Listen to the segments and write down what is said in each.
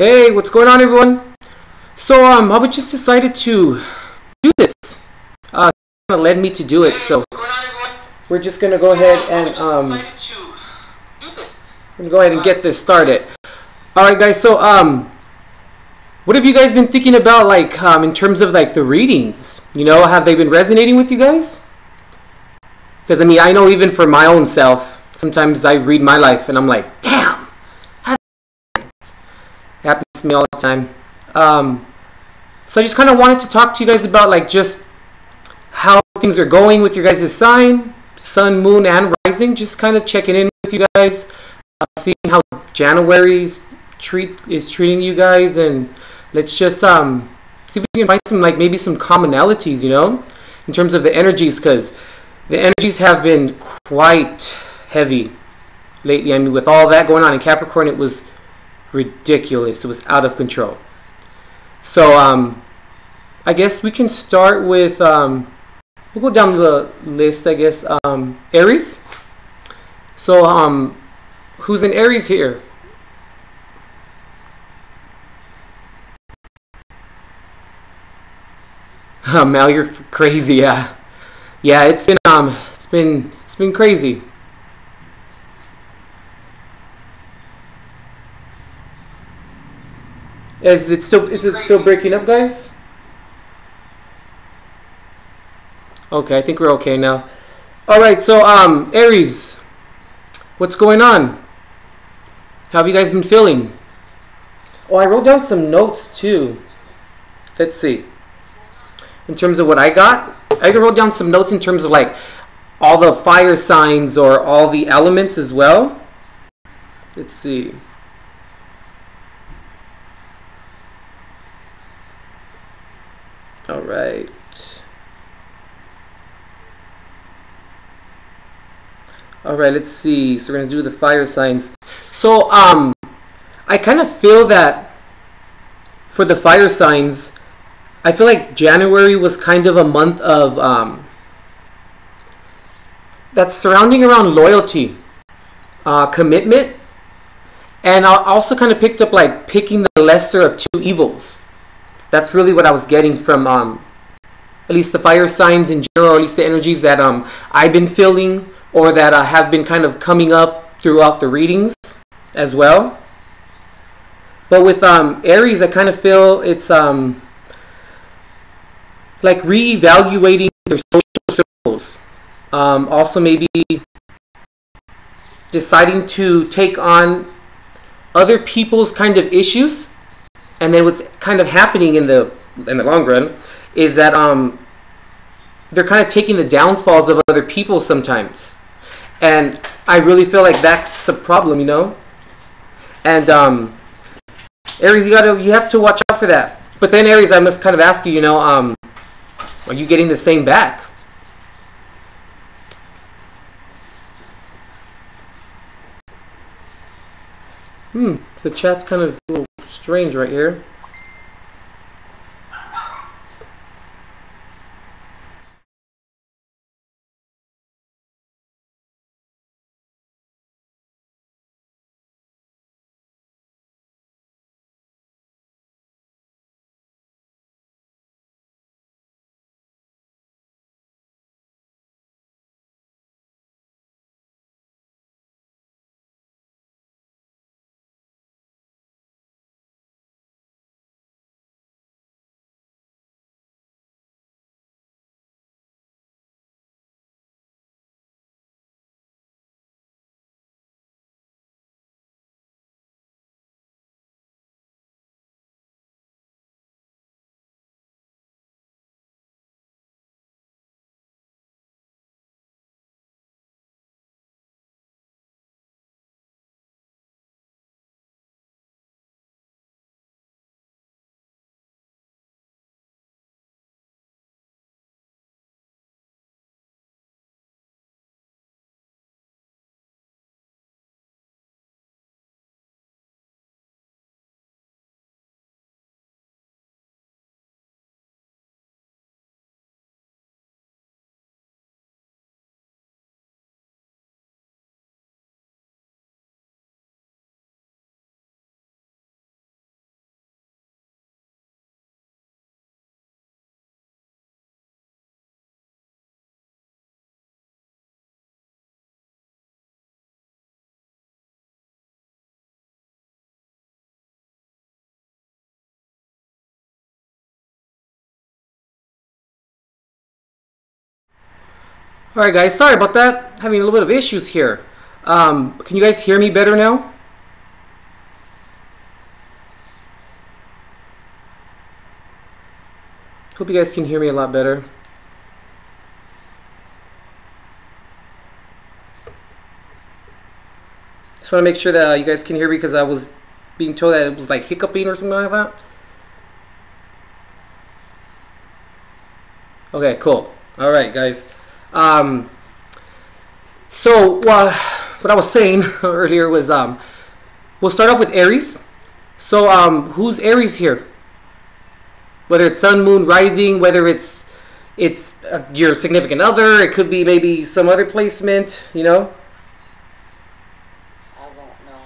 Hey, what's going on, everyone? So, I just decided to do this. Kind of led me to do it. So, we're just gonna go ahead and get this started. All right, guys. So, what have you guys been thinking about, like, in terms of like the readings? You know, have they been resonating with you guys? Because I mean, I know even for my own self, sometimes I read my life and I'm like, damn. It happens to me all the time. So I just kind of wanted to talk to you guys about like just how things are going with your guys' sign, sun, moon, and rising. Just kind of checking in with you guys, seeing how January is treating you guys, and let's just see if we can find some, like, maybe some commonalities, you know, in terms of the energies, because the energies have been quite heavy lately. I mean, with all that going on in Capricorn, it was ridiculous. It was out of control. So I guess we can start with we'll go down the list, I guess. Aries. So who's in Aries here? Mal, you're crazy. Yeah, it's been crazy. Is it still breaking up, guys? Okay, I think we're okay now. All right, so Aries, what's going on? How have you guys been feeling? Oh, I wrote down some notes too. Let's see. In terms of what I got, I wrote down some notes in terms of like all the fire signs or all the elements as well. Let's see. All right. All right, let's see. So we're going to do the fire signs. So I kind of feel that for the fire signs, I feel like January was kind of a month of that's surrounding around loyalty, commitment, and I also kind of picked up like picking the lesser of two evils. That's really what I was getting from at least the fire signs in general, or at least the energies that I've been feeling, or that have been kind of coming up throughout the readings as well. But with Aries, I kind of feel it's like re-evaluating their social circles. Also maybe deciding to take on other people's kind of issues. And then what's kind of happening in the long run is that they're kind of taking the downfalls of other people sometimes, and I really feel like that's a problem, you know. And Aries, you have to watch out for that. But then Aries, I must kind of ask you, you know, are you getting the same back? The chat's kind of a little strange right here. Alright guys, sorry about that. Having a little bit of issues here. Can you guys hear me better now? Hope you guys can hear me a lot better. Just want to make sure that you guys can hear me because I was being told that it was like hiccuping or something like that. Okay, cool. Alright guys. So what I was saying earlier was we'll start off with Aries. So who's Aries here? Whether it's sun, moon, rising, whether it's your significant other, it could be maybe some other placement, you know. I won't know.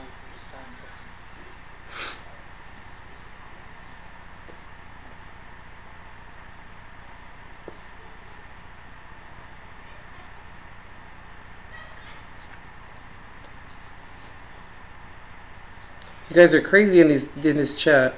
You guys are crazy in this chat.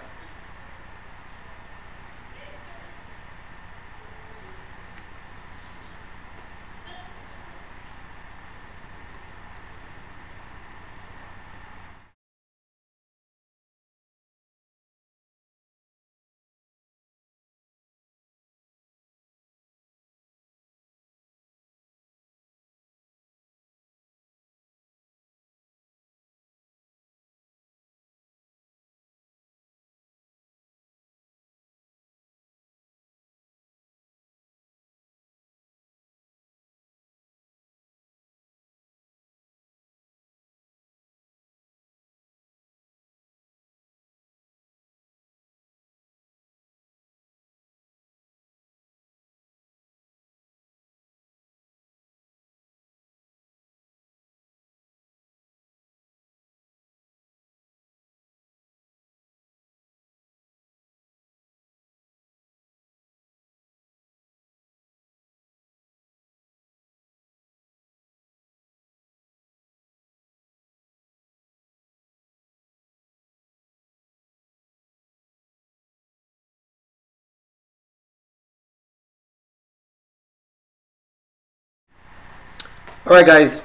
Alright guys,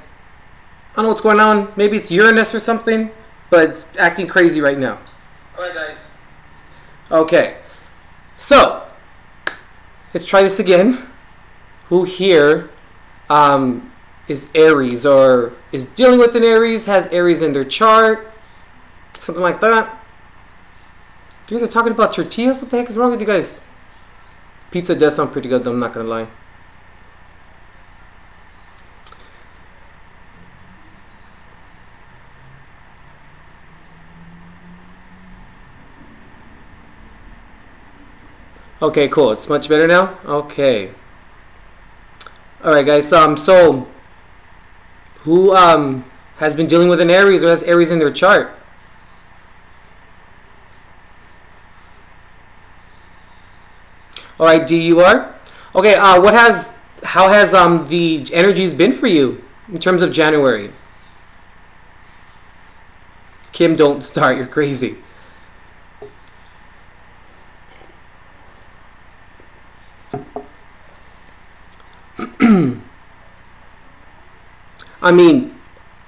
I don't know what's going on. Maybe it's Uranus or something, but it's acting crazy right now. Alright guys. Okay, so let's try this again. Who here is Aries or is dealing with an Aries, has Aries in their chart, something like that? You guys are talking about tortillas? What the heck is wrong with you guys? Pizza does sound pretty good though, I'm not gonna lie. Okay, cool. It's much better now? Okay. Alright guys, so who has been dealing with an Aries or has Aries in their chart? Alright, D, you are? Okay, how has the energies been for you in terms of January? Kim, don't start, you're crazy. I mean,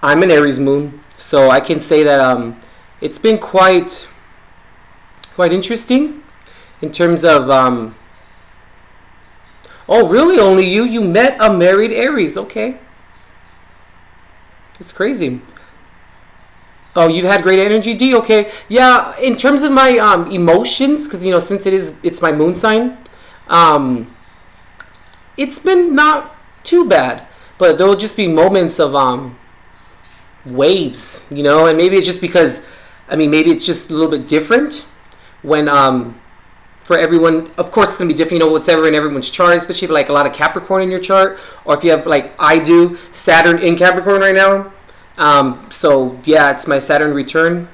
I'm an Aries moon, so I can say that it's been quite interesting in terms of oh really, only you met a married Aries? Okay, it's crazy. Oh, you've had great energy, D. Okay, yeah, in terms of my emotions, because you know, since it's my moon sign, it's been not too bad, but there will just be moments of waves, you know, and maybe it's just because, I mean, maybe it's just a little bit different when for everyone. Of course it's gonna be different, you know, whatever in everyone's chart, especially if you have like a lot of Capricorn in your chart, or if you have, like I do, Saturn in Capricorn right now. So yeah, it's my Saturn return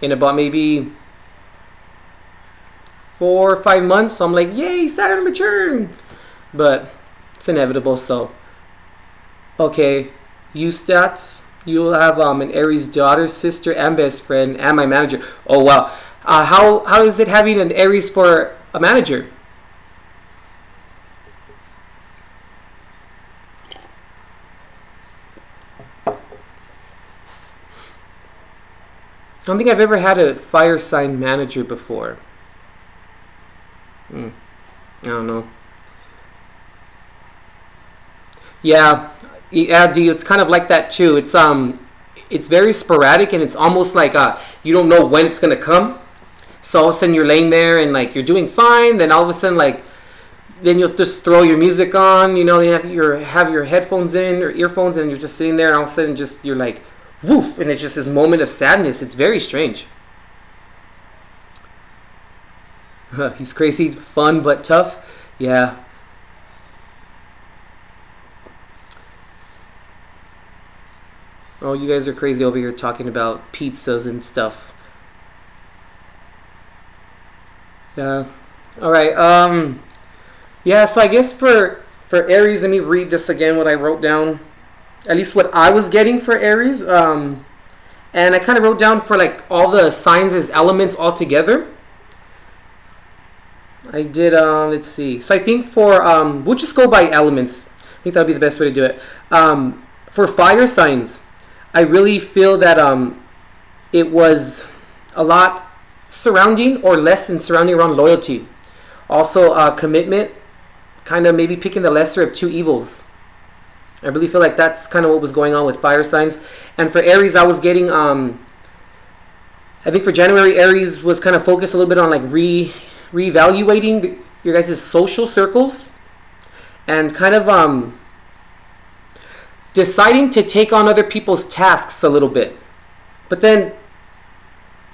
in about maybe 4 or 5 months, so I'm like, yay, Saturn return, but it's inevitable. So okay, you stats, you'll have an Aries daughter, sister, and best friend, and my manager. Oh wow. How is it having an Aries for a manager? don't think I've ever had a fire sign manager before. I don't know. Yeah, D, it's kind of like that too. It's very sporadic, and it's almost like you don't know when it's gonna come. So all of a sudden you're laying there and like you're doing fine. Then all of a sudden then you'll just throw your music on. You know, you have your headphones in or earphones, and you're just sitting there, and all of a sudden you're like, woof, and it's just this moment of sadness. It's very strange. He's crazy, fun but tough. Yeah. Oh, you guys are crazy over here talking about pizzas and stuff. Yeah. All right. Yeah. So I guess for Aries, let me read this again. What I wrote down, at least what I was getting for Aries. And I kind of wrote down for like all the signs as elements all together. I did. Let's see. So I think for we'll just go by elements. I think that would be the best way to do it. For fire signs, I really feel that it was a lot surrounding or lesson surrounding around loyalty. Also commitment, kind of maybe picking the lesser of two evils. I really feel like that's kind of what was going on with fire signs. And for Aries, I was getting, I think for January, Aries was kind of focused a little bit on like reevaluating your guys' social circles and kind of deciding to take on other people's tasks a little bit. But then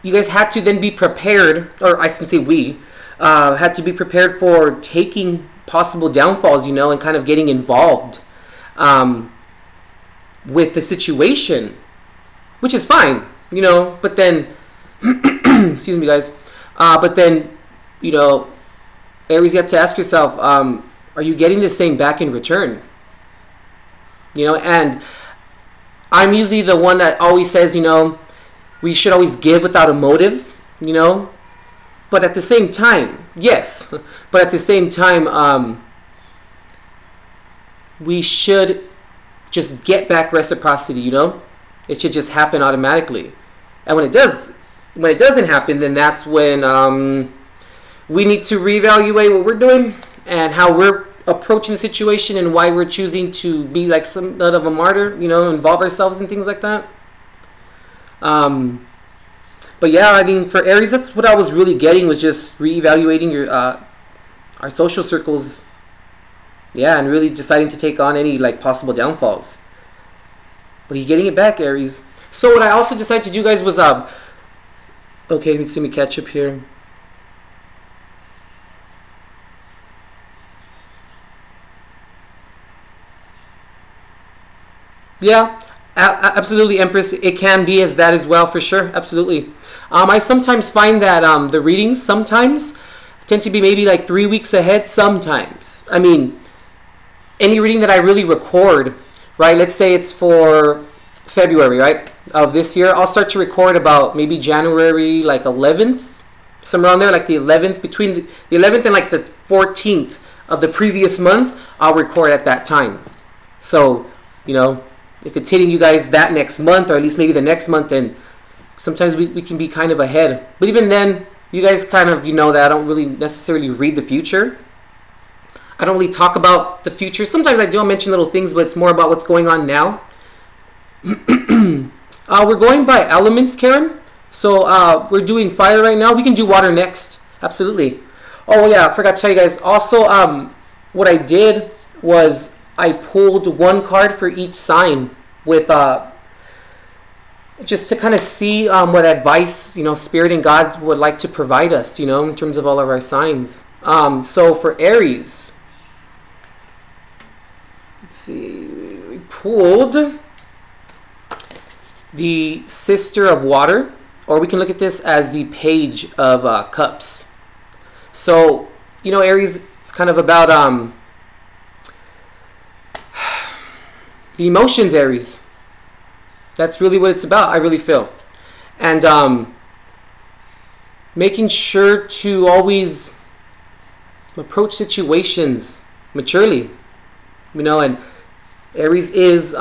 you guys had to then be prepared, or I can say we had to be prepared for taking possible downfalls, you know, and kind of getting involved with the situation, which is fine, you know, but then, excuse me guys, but then, you know, Aries, you have to ask yourself, are you getting the same back in return? You know, and I'm usually the one that always says, you know, we should always give without a motive, you know, but at the same time, yes, but at the same time, we should just get back reciprocity, you know, it should just happen automatically. And when it doesn't happen, then that's when we need to reevaluate what we're doing and how we're approaching the situation and why we're choosing to be like somewhat of a martyr, you know, involve ourselves in things like that. But yeah, I mean, for Aries, that's what I was really getting, was just reevaluating your our social circles. Yeah, and really deciding to take on any like possible downfalls. But you're getting it back, Aries. So what I also decided to do, guys, was okay, let me catch up here. Yeah, absolutely, Empress. It can be as that as well, for sure. Absolutely. I sometimes find that the readings sometimes tend to be maybe like 3 weeks ahead sometimes. I mean, any reading that I really record, right? Let's say it's for February, right, of this year. I'll start to record about maybe January like 11th, somewhere around there, like the 11th, between the 11th and like the 14th of the previous month. I'll record at that time. So, you know, if it's hitting you guys that next month, or at least maybe the next month, then sometimes we can be kind of ahead. But even then, you guys kind of, you know, that I don't really necessarily read the future. I don't really talk about the future. Sometimes I do, I'll mention little things, but it's more about what's going on now. We're going by elements, Karen. So we're doing fire right now. We can do water next. Absolutely. Oh yeah, I forgot to tell you guys. Also, what I did was I pulled one card for each sign with just to kind of see what advice, you know, Spirit and God would like to provide us, you know, in terms of all of our signs. So for Aries, let's see, we pulled the Sister of Water, or we can look at this as the Page of Cups. So, you know, Aries, it's kind of about the emotions, Aries. That's really what it's about, I really feel. And making sure to always approach situations maturely, you know. And Aries is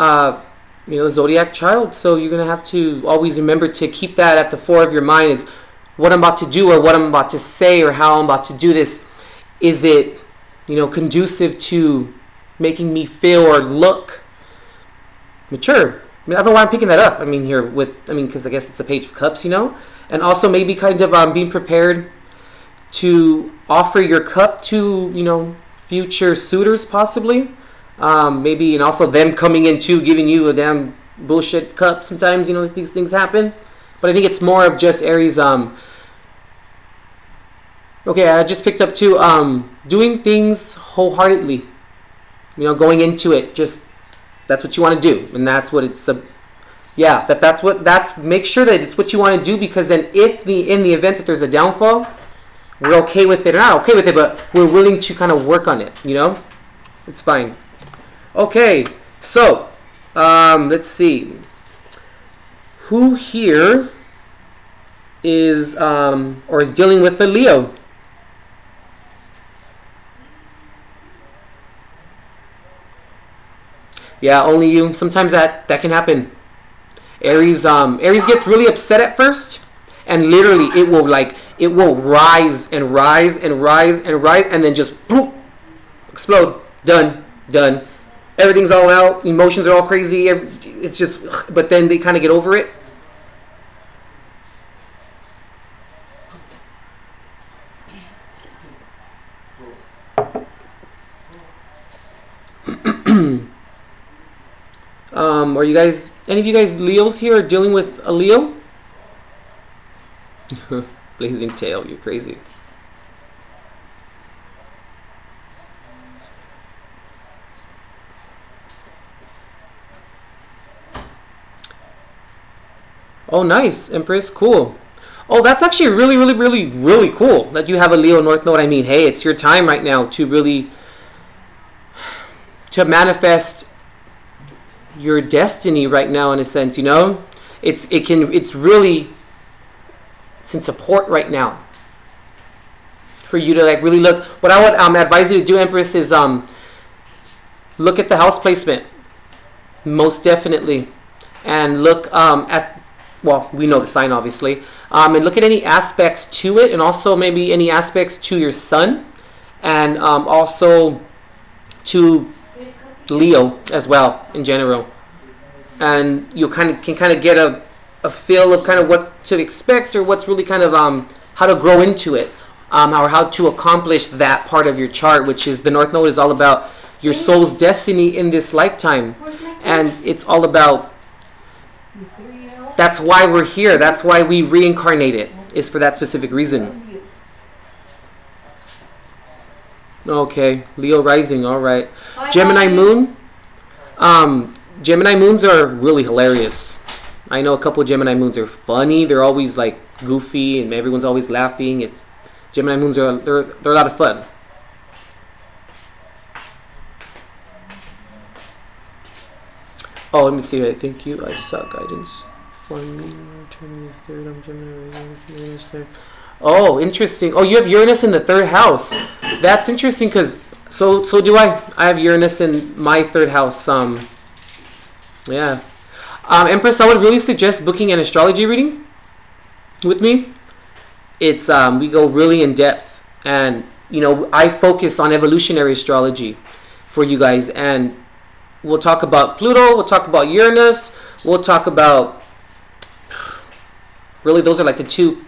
you know, Zodiac child. So you're going to have to always remember to keep that at the fore of your mind, is what I'm about to do or what I'm about to say or how I'm about to do this. Is it, you know, conducive to making me feel or look mature? I mean, I don't know why I'm picking that up. I mean, here with, I mean, because I guess it's a Page of Cups, you know? And also maybe kind of being prepared to offer your cup to, you know, future suitors possibly. Maybe, and also them coming in too, giving you a damn bullshit cup. Sometimes, you know, these things happen. But I think it's more of just Aries. Okay, I just picked up too, doing things wholeheartedly. You know, going into it, just, that's what you want to do. And that's what it's, yeah, that's, make sure that it's what you want to do, because then in the event that there's a downfall, we're okay with it. Or not okay with it, but we're willing to kind of work on it, you know? It's fine. Okay, so, let's see. Who here is, or is dealing with a Leo? Yeah, only you. Sometimes that can happen. Aries gets really upset at first, and literally it will rise and rise and rise and rise, and then just boom, explode. Done. Everything's all out. Emotions are all crazy. It's just, but then they kind of get over it. Are you guys, any of you guys Leos here are dealing with a Leo? Blazing tail, you're crazy. Oh, nice, Empress, cool. Oh, that's actually really cool that you have a Leo North Node. I mean, hey, it's your time right now to really, to manifest your destiny right now, in a sense, you know? It's really, it's in support right now for you to like really look. What I would advise you to do, Empress, is look at the house placement, most definitely, and look at, well, we know the sign obviously, and look at any aspects to it, and also maybe any aspects to your sun, and also to Leo as well in general, and you can kind of get a feel of kind of what to expect, or what's really kind of how to grow into it, or how to accomplish that part of your chart, which is the North Node is all about your soul's destiny in this lifetime, and it's all about, that's why we're here, that's why we reincarnated, is for that specific reason. Okay, Leo rising, all right. Gemini moon. Gemini moons are really hilarious. I know a couple of Gemini moons are funny. They're always like goofy, and everyone's always laughing. It's Gemini moons are they're a lot of fun. Oh, let me see. Thank you. I saw guidance for me. Turning the third. I'm Gemini. Oh, interesting. Oh, you have Uranus in the third house. That's interesting, because so do I. I have Uranus in my third house. Yeah. Empress, I would really suggest booking an astrology reading with me. It's we go really in depth, and you know, I focus on evolutionary astrology for you guys, and we'll talk about Pluto, we'll talk about Uranus, we'll talk about, really those are like the two.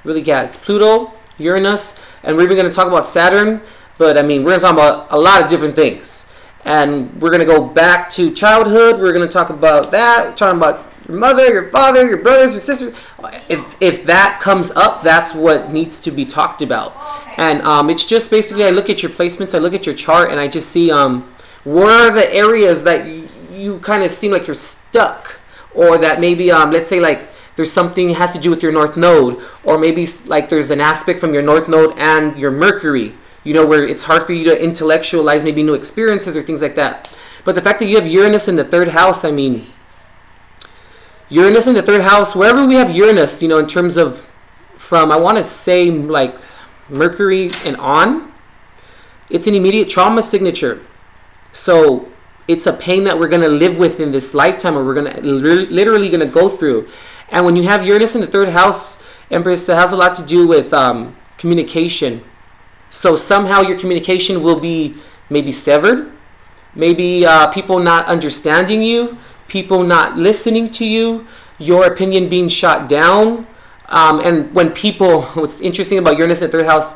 Really, yeah, it's Pluto, Uranus, and we're even going to talk about Saturn. But I mean, we're going to talk about a lot of different things, and we're going to go back to childhood. We're going to talk about that. We're talking about your mother, your father, your brothers, your sisters. If that comes up, that's what needs to be talked about. And it's just basically, I look at your placements, I look at your chart, and I just see where are the areas that you kind of seem like you're stuck, or that maybe let's say like there's something that has to do with your North Node, or maybe like there's an aspect from your North Node and your Mercury, you know, where it's hard for you to intellectualize maybe new experiences or things like that. But the fact that you have Uranus in the third house, I mean, Uranus in the third house, wherever we have Uranus, you know, in terms of from, I want to say like Mercury and on, it's an immediate trauma signature. So it's a pain that we're going to live with in this lifetime, or we're going to literally going to go through. And when you have Uranus in the third house, Empress, that has a lot to do with communication. So somehow your communication will be maybe severed, maybe people not understanding you, people not listening to you, your opinion being shot down. And when people, what's interesting about Uranus in the third house,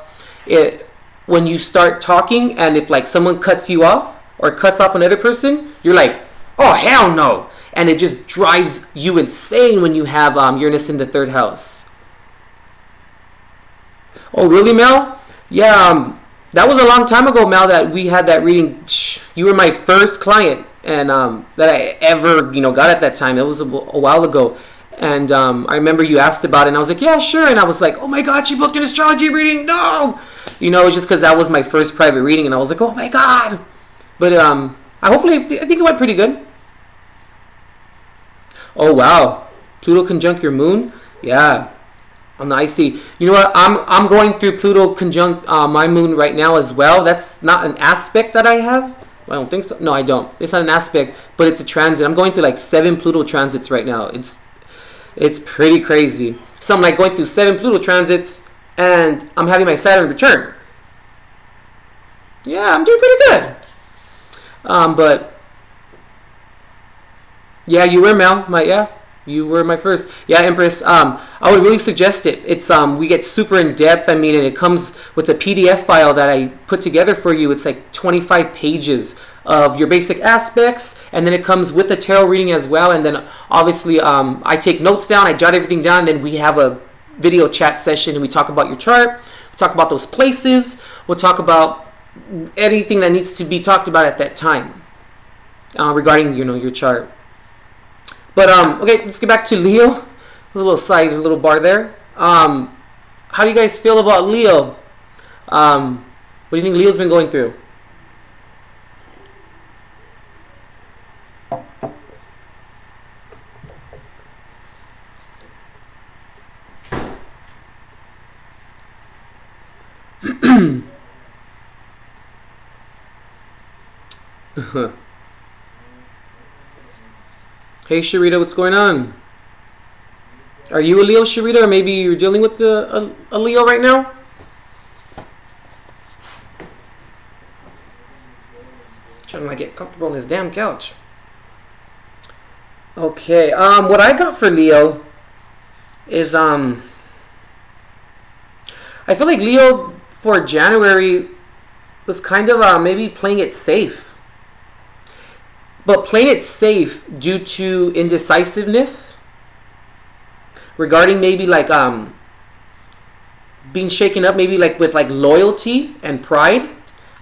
when you start talking, and if like someone cuts you off or cuts off another person, you're like, oh hell no, and it just drives you insane when you have Uranus in the third house. Oh really, Mel? Yeah, that was a long time ago, Mel, that we had that reading. You were my first client, and that I ever got at that time. It was a while ago. And I remember you asked about it, and I was like, yeah, sure. And I was like, oh my God, she booked an astrology reading. No! It was just because that was my first private reading, and I was like, oh my God. But I think it went pretty good. Oh, wow. Pluto conjunct your moon? Yeah. On the IC. You know what? I'm going through Pluto conjunct my moon right now as well. That's not an aspect that I have. I don't think so. No, I don't. It's not an aspect, but it's a transit. I'm going through like 7 Pluto transits right now. It's pretty crazy. So I'm like going through 7 Pluto transits, and I'm having my Saturn return. Yeah, I'm doing pretty good. But yeah, you were Mel. You were my first. Yeah, Empress. I would really suggest it. It's we get super in depth. I mean, and it comes with a PDF file that I put together for you. It's like 25 pages of your basic aspects, and then it comes with a tarot reading as well. And then obviously I take notes down, I jot everything down, and then we have a video chat session, and we talk about your chart, we talk about those places, we'll talk about anything that needs to be talked about at that time regarding your chart. But okay, let's get back to Leo. There's a little bar there. How do you guys feel about Leo? What do you think Leo's been going through? Hey Sharita, what's going on? Are you a Leo, Sharita, or maybe you're dealing with a Leo right now? Trying to get comfortable on this damn couch. Okay, what I got for Leo is I feel like Leo for January was kind of maybe playing it safe. But playing it safe due to indecisiveness regarding maybe like being shaken up, maybe like with like loyalty and pride.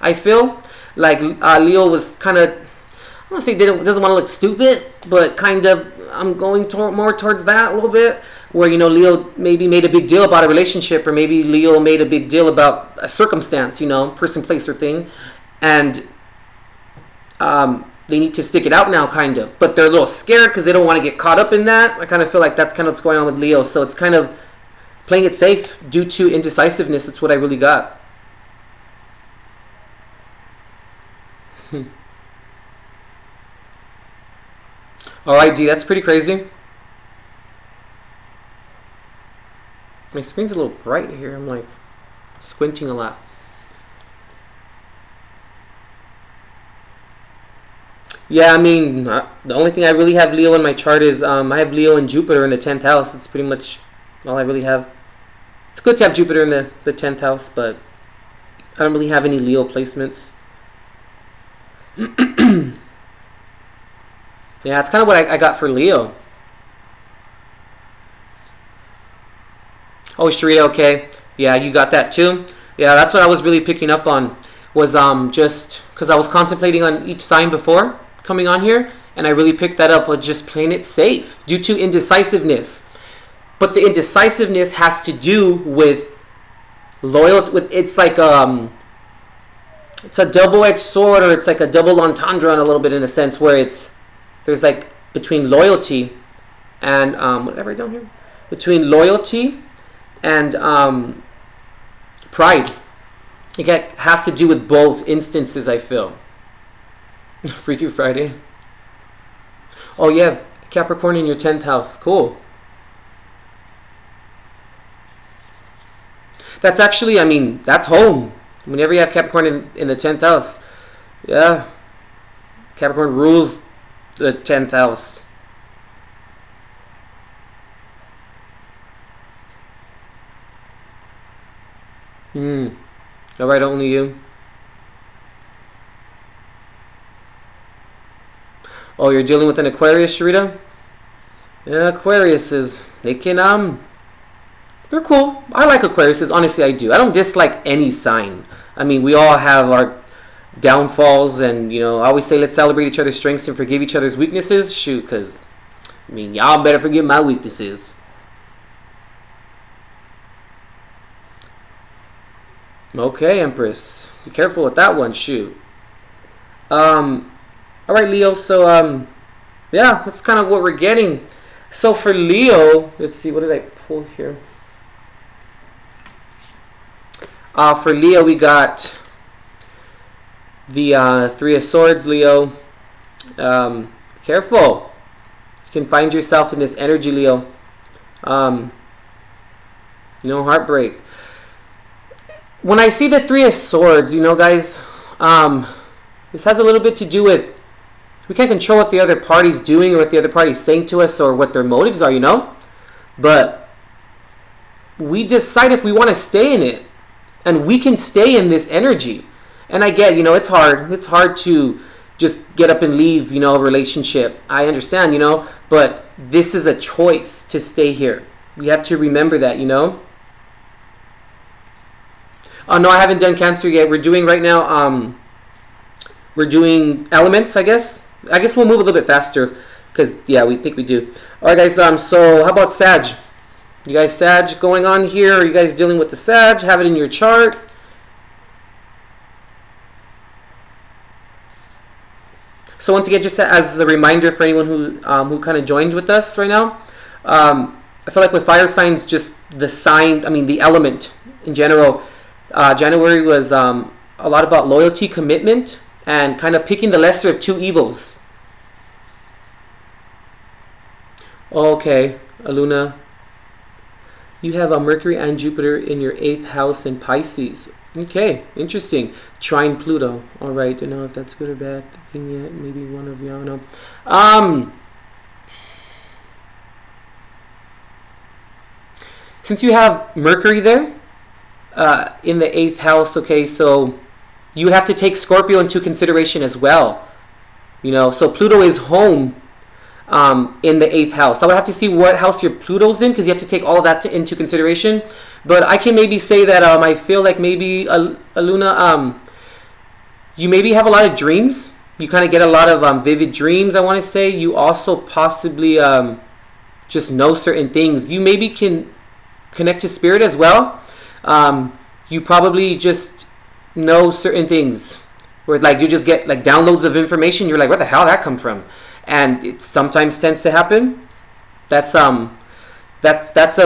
I feel like Leo was kind of, I don't want to say doesn't want to look stupid, but kind of I'm going more towards that a little bit, where Leo maybe made a big deal about a relationship, or maybe Leo made a big deal about a circumstance, person, place, or thing, and they need to stick it out now, kind of. But they're a little scared because they don't want to get caught up in that. I kind of feel like that's kind of what's going on with Leo. So it's kind of playing it safe due to indecisiveness. That's what I really got. Alright, D, that's pretty crazy. My screen's a little bright here. I'm like squinting a lot. Yeah, I mean, the only thing I really have Leo in my chart is I have Leo and Jupiter in the 10th house. It's pretty much all I really have. It's good to have Jupiter in the 10th house, but I don't really have any Leo placements. Yeah, it's kind of what I got for Leo. Oh, Sharita, okay. Yeah, you got that too? Yeah, that's what I was really picking up on. Was just because I was contemplating on each sign before coming on here, and I really picked that up with just playing it safe due to indecisiveness. But the indecisiveness has to do with loyalty. It's like it's a double-edged sword, or it's like a double entendre in a little bit, in a sense, where there's like between loyalty and whatever I down here, between loyalty and pride. It has to do with both instances, I feel. Freaky Friday. Oh yeah, Capricorn in your 10th house. Cool. That's actually, I mean, that's home. Whenever you have Capricorn in the 10th house. Yeah. Capricorn rules the 10th house. Alright, only you. Oh, you're dealing with an Aquarius, Sharita? Yeah, Aquariuses. They can, they're cool. I like Aquariuses. Honestly, I do. I don't dislike any sign. I mean, we all have our downfalls, and, you know, I always say let's celebrate each other's strengths and forgive each other's weaknesses. Shoot, because, I mean, y'all better forgive my weaknesses. Okay, Empress. Be careful with that one. Shoot. Alright, Leo. So, yeah, that's kind of what we're getting. So, for Leo, let's see. What did I pull here? For Leo, we got the Three of Swords, Leo. Careful. You can find yourself in this energy, Leo. No heartbreak. When I see the Three of Swords, you know, guys, this has a little bit to do with, we can't control what the other party's doing or what the other party's saying to us or what their motives are, you know? But we decide if we want to stay in it. And we can stay in this energy. And I get, you know, it's hard. It's hard to just get up and leave, you know, a relationship. I understand, you know, but this is a choice to stay here. We have to remember that, you know. Oh, no, I haven't done Cancer yet. We're doing right now, we're doing elements, I guess. I guess we'll move a little bit faster because, yeah, we think we do. All right, guys, so how about Sag? You guys Sag going on here? Are you guys dealing with the Sag? Have it in your chart. So once again, just as a reminder for anyone who kind of joined with us right now, I feel like with fire signs, just the sign, I mean the element in general, January was a lot about loyalty, commitment, and kind of picking the lesser of two evils. Okay, Aluna. You have a Mercury and Jupiter in your 8th house in Pisces. Okay, interesting. Trine Pluto. All right, don't know if that's good or bad thing yet. Maybe one of you, I don't know. Since you have Mercury there in the 8th house, okay, so you would have to take Scorpio into consideration as well. You know, so Pluto is home in the 8th house. I would have to see what house your Pluto's in because you have to take all of that into consideration. But I can maybe say that I feel like maybe Aluna, you maybe have a lot of dreams. You kind of get a lot of vivid dreams, I want to say. You also possibly just know certain things. You maybe can connect to spirit as well. You probably just know certain things where like you just get like downloads of information. You're like, where the hell did that come from? And it sometimes tends to happen. That's a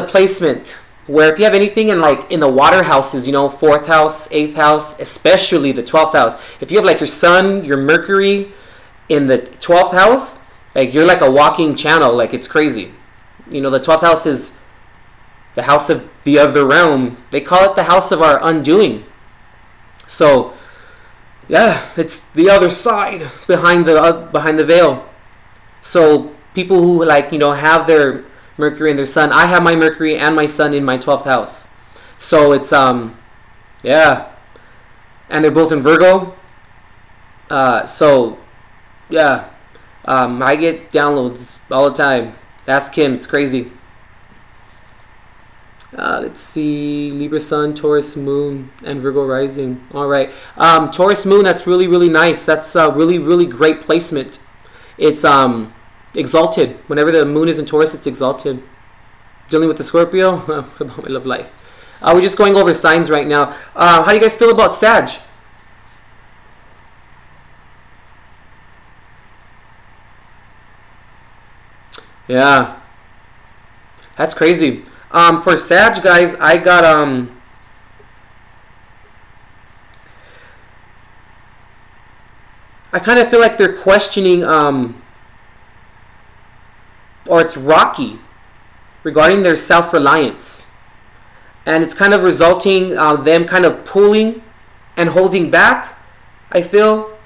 placement where if you have anything in like in the water houses, you know, 4th house, 8th house, especially the 12th house. If you have like your Sun, your Mercury in the 12th house, like you're like a walking channel. Like it's crazy. You know, the 12th house is the house of the other realm. They call it the house of our undoing. So yeah, it's the other side behind the veil. So people who like, you know, have their Mercury and their Sun. I have my Mercury and my Sun in my 12th house. So it's yeah. And they're both in Virgo. So yeah. I get downloads all the time. Ask Kim, it's crazy. Let's see, Libra Sun, Taurus Moon, and Virgo Rising. All right, Taurus Moon, that's really, really nice. That's a really, really great placement. It's exalted. Whenever the Moon is in Taurus, it's exalted. Dealing with the Scorpio, about my love life. We're just going over signs right now. How do you guys feel about Sag? Yeah, that's crazy. For Sag, guys, I got I kind of feel like they're questioning, or it's rocky regarding their self-reliance. And it's kind of resulting them kind of pulling and holding back. I feel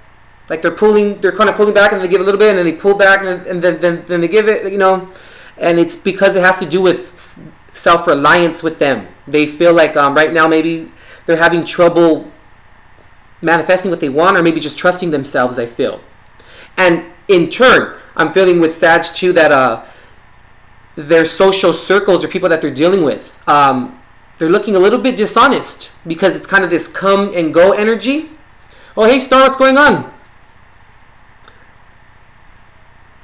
like they're kind of pulling back, and they give a little bit, and then they pull back, and then they give it, you know. And it's because it has to do with self-reliance with them. They feel like right now maybe they're having trouble manifesting what they want, or maybe just trusting themselves, I feel. And in turn, I'm feeling with Sag too that their social circles or people that they're dealing with, they're looking a little bit dishonest, because it's kind of this come and go energy. Oh, hey Star, what's going on?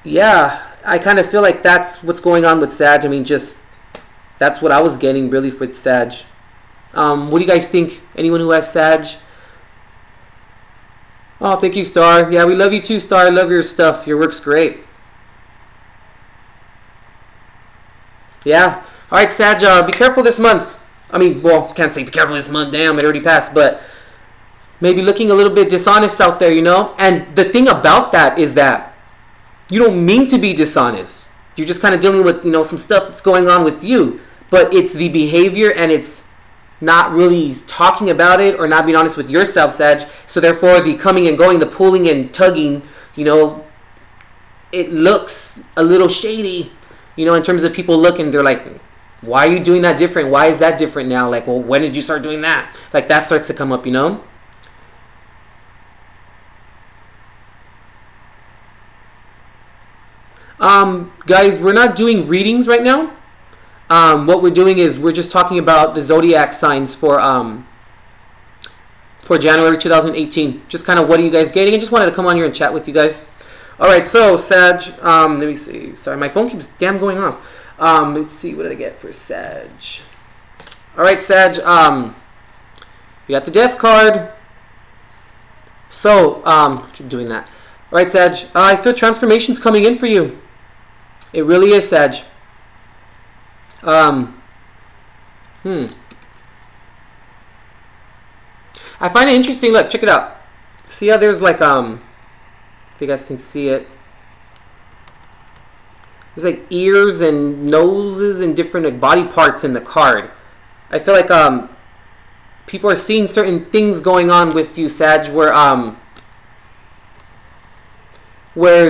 Yeah, I kind of feel like that's what's going on with Sag. I mean, just that's what I was getting really with Sag. What do you guys think? Anyone who has Sag? Oh, thank you, Star. Yeah, we love you too, Star. I love your stuff. Your work's great. Yeah. All right, Sag, be careful this month. I mean, well, can't say be careful this month. Damn, it already passed. But maybe looking a little bit dishonest out there, you know? And the thing about that is that you don't mean to be dishonest. You're just kind of dealing with, you know, some stuff that's going on with you. But it's the behavior, and it's not really talking about it or not being honest with yourself, Sag. So therefore, the coming and going, the pulling and tugging, you know, it looks a little shady, you know, in terms of people looking. They're like, why are you doing that different? Why is that different now? Like, well, when did you start doing that? Like, that starts to come up, you know? Guys, we're not doing readings right now. What we're doing is we're just talking about the zodiac signs for January 2018. Just kind of what are you guys getting? I just wanted to come on here and chat with you guys. All right, so Sag, let me see. Sorry, my phone keeps damn going off. Let's see, what did I get for Sag? All right, Sag, you got the Death card. So, keep doing that. All right, Sag, I feel transformation's coming in for you. It really is, Sag. I find it interesting. Look, check it out. See how there's like if you guys can see it, there's like ears and noses and different like body parts in the card. I feel like people are seeing certain things going on with you, Sag, where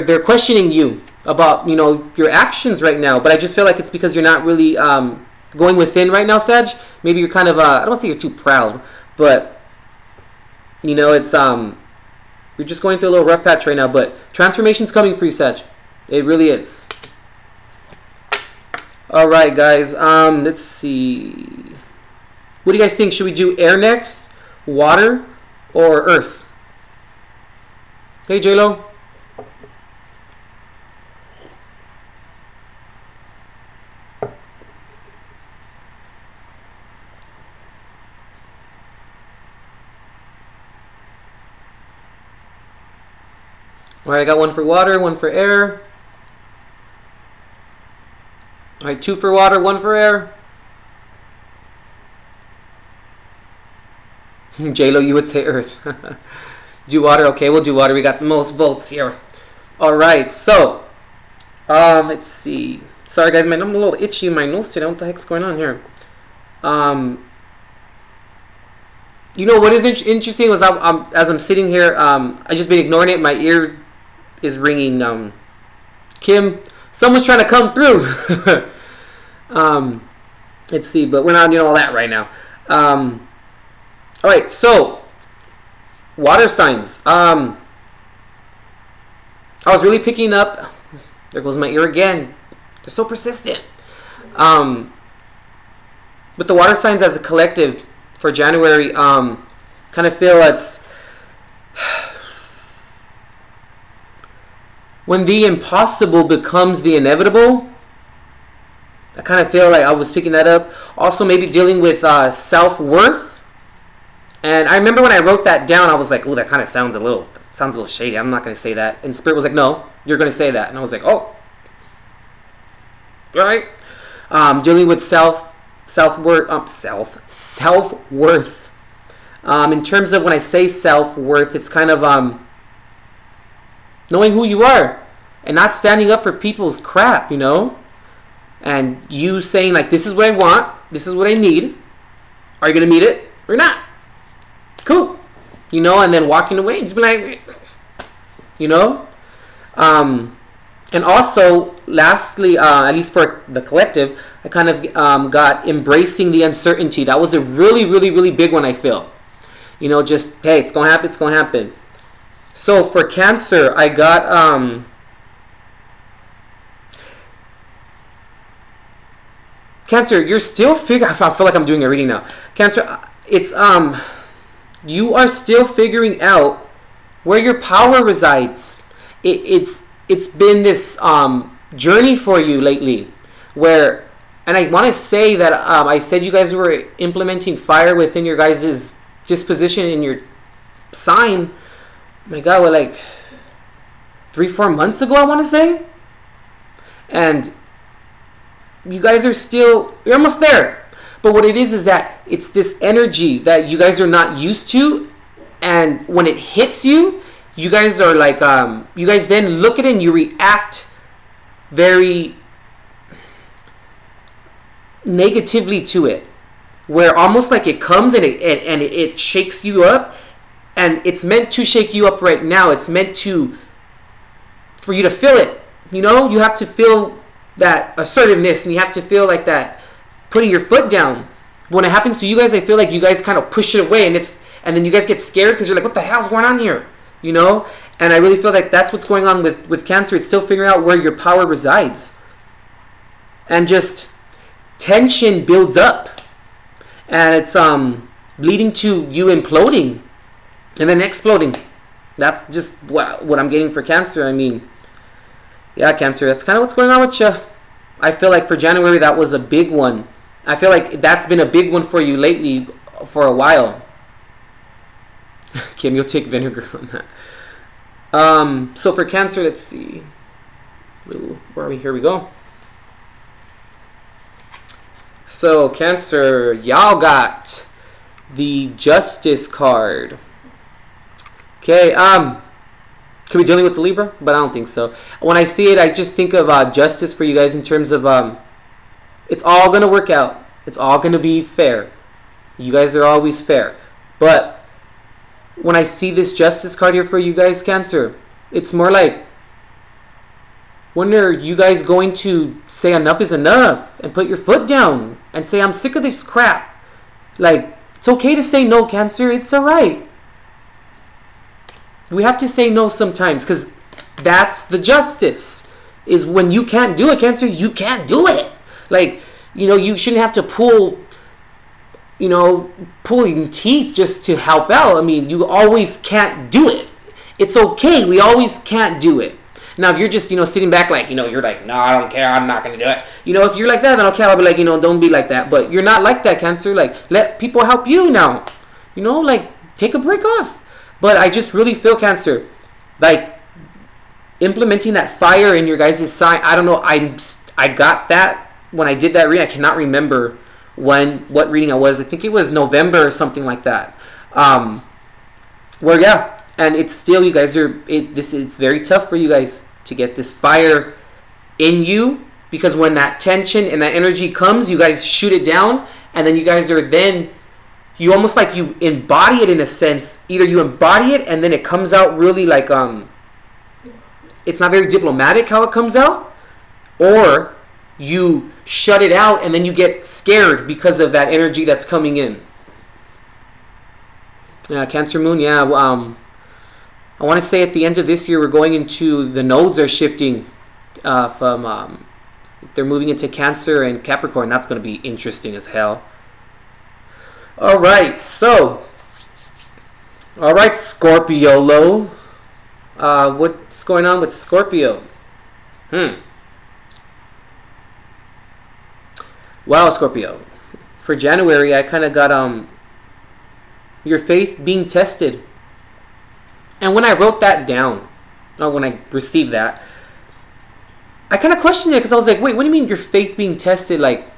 they're questioning you about, you know, your actions right now. But I just feel like it's because you're not really going within right now, Sag. Maybe you're kind of I don't say you're too proud, but you know, it's you're just going through a little rough patch right now. But transformation's coming for you, Sag. It really is. All right, guys. Let's see. What do you guys think? Should we do air next, water, or earth? Hey, J-Lo. All right, I got one for water, one for air. All right, 2 for water, 1 for air. J-Lo, you would say earth. Do water. Okay, we'll do water. We got the most votes here. All right, so let's see. Sorry, guys, I'm a little itchy in my nose today. What the heck's going on here? You know what is interesting was as I'm sitting here, I just been ignoring it. My ear is ringing. Kim, someone's trying to come through. Let's see, but we're not doing all that right now. All right, so water signs. I was really picking up. There goes my ear again. They're so persistent. But the water signs as a collective for January, kind of feel it's when the impossible becomes the inevitable. I kind of feel like I was picking that up. Also, maybe dealing with self-worth. And I remember when I wrote that down, I was like, "Oh, that kind of sounds a little shady. I'm not going to say that." And Spirit was like, "No, you're going to say that." And I was like, "Oh, all right." Dealing with self-worth. In terms of when I say self-worth, it's kind of knowing who you are and not standing up for people's crap, you know, and you saying like, this is what I want, this is what I need. Are you gonna meet it or not? Cool, you know, and then walking away and just be like, you know. And also, lastly, at least for the collective, I kind of got embracing the uncertainty. That was a really, really, really big one, I feel. You know, just, hey, it's going to happen, it's going to happen. So, for Cancer, I got... Cancer, you're still figuring... I feel like I'm doing a reading now. Cancer, it's... you are still figuring out where your power resides. It's been this journey for you lately, where, and I want to say that I said you guys were implementing fire within your guys' disposition in your sign. My God, what, like 3-4 months ago, I want to say, and you guys are still, you're almost there. But what it is that it's this energy that you guys are not used to, and when it hits you, you guys are like, you guys then look at it and you react very negatively to it, where almost like it comes and it shakes you up, and it's meant to shake you up right now. It's meant for you to feel it. You know, you have to feel that assertiveness, and you have to feel like that putting your foot down. When it happens to you guys, I feel like you guys kind of push it away, and then you guys get scared because you're like, what the hell's going on here? You know, and I really feel like that's what's going on with Cancer. It's still figuring out where your power resides, and just tension builds up, and it's leading to you imploding and then exploding. That's just what I'm getting for Cancer. I mean, yeah, Cancer, that's kind of what's going on with you. I feel like for January that was a big one. I feel like that's been a big one for you lately for a while. Kim, you'll take vinegar on that. So for Cancer, let's see. Where are we? Here we go. So Cancer, y'all got the Justice card. Okay, could be dealing with the Libra, but I don't think so. When I see it, I just think of justice for you guys in terms of it's all going to work out. It's all going to be fair. You guys are always fair. But when I see this Justice card here for you guys, Cancer, it's more like, when are you guys going to say enough is enough and put your foot down and say, I'm sick of this crap? Like, it's okay to say no, Cancer. It's all right. We have to say no sometimes, because that's the justice. Is when you can't do it, Cancer, you can't do it. Like, you know, you shouldn't have to pulling teeth just to help out. I mean, you always can't do it. It's okay. We always can't do it. Now, if you're just, sitting back like, you're like, no, I don't care. I'm not going to do it. If you're like that, then okay, I'll be like, don't be like that. But you're not like that, Cancer. Like, let people help you now. Like, take a break off. But I just really feel, Cancer, like, implementing that fire in your guys' sign. I don't know. I got that when I did that reading. I cannot remember what reading I was. I think it was November or something like that. Where, yeah. And it's still, you guys are, it's very tough for you guys to get this fire in you, because when that tension and that energy comes, you guys shoot it down, and then you guys are you almost like you embody it in a sense. Either you embody it and then it comes out really like, it's not very diplomatic how it comes out, or you shut it out and then you get scared because of that energy that's coming in. Yeah, Cancer Moon, yeah. I want to say at the end of this year, we're going into, the nodes are shifting from, they're moving into Cancer and Capricorn. That's going to be interesting as hell. All right, so, Scorpio. What's going on with Scorpio? Wow, Scorpio. For January, I kind of got your faith being tested. And when I wrote that down, or when I received that, I kind of questioned it, because I was like, wait, what do you mean your faith being tested? Like,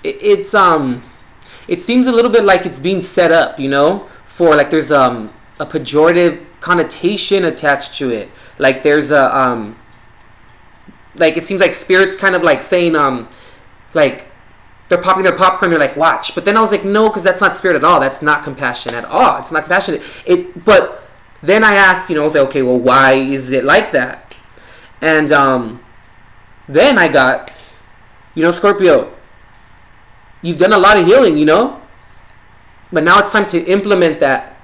it seems a little bit like it's being set up, for, like, there's a pejorative connotation attached to it. Like there's a like it seems like Spirit's kind of like saying like they're popping their popcorn, they're like, watch. But then I was like, no, because that's not Spirit at all. That's not compassion at all. It's not compassionate. But then I asked, you know, I was like, okay, well, why is it like that? And then I got, you know, Scorpio, you've done a lot of healing, you know, but now it's time to implement that.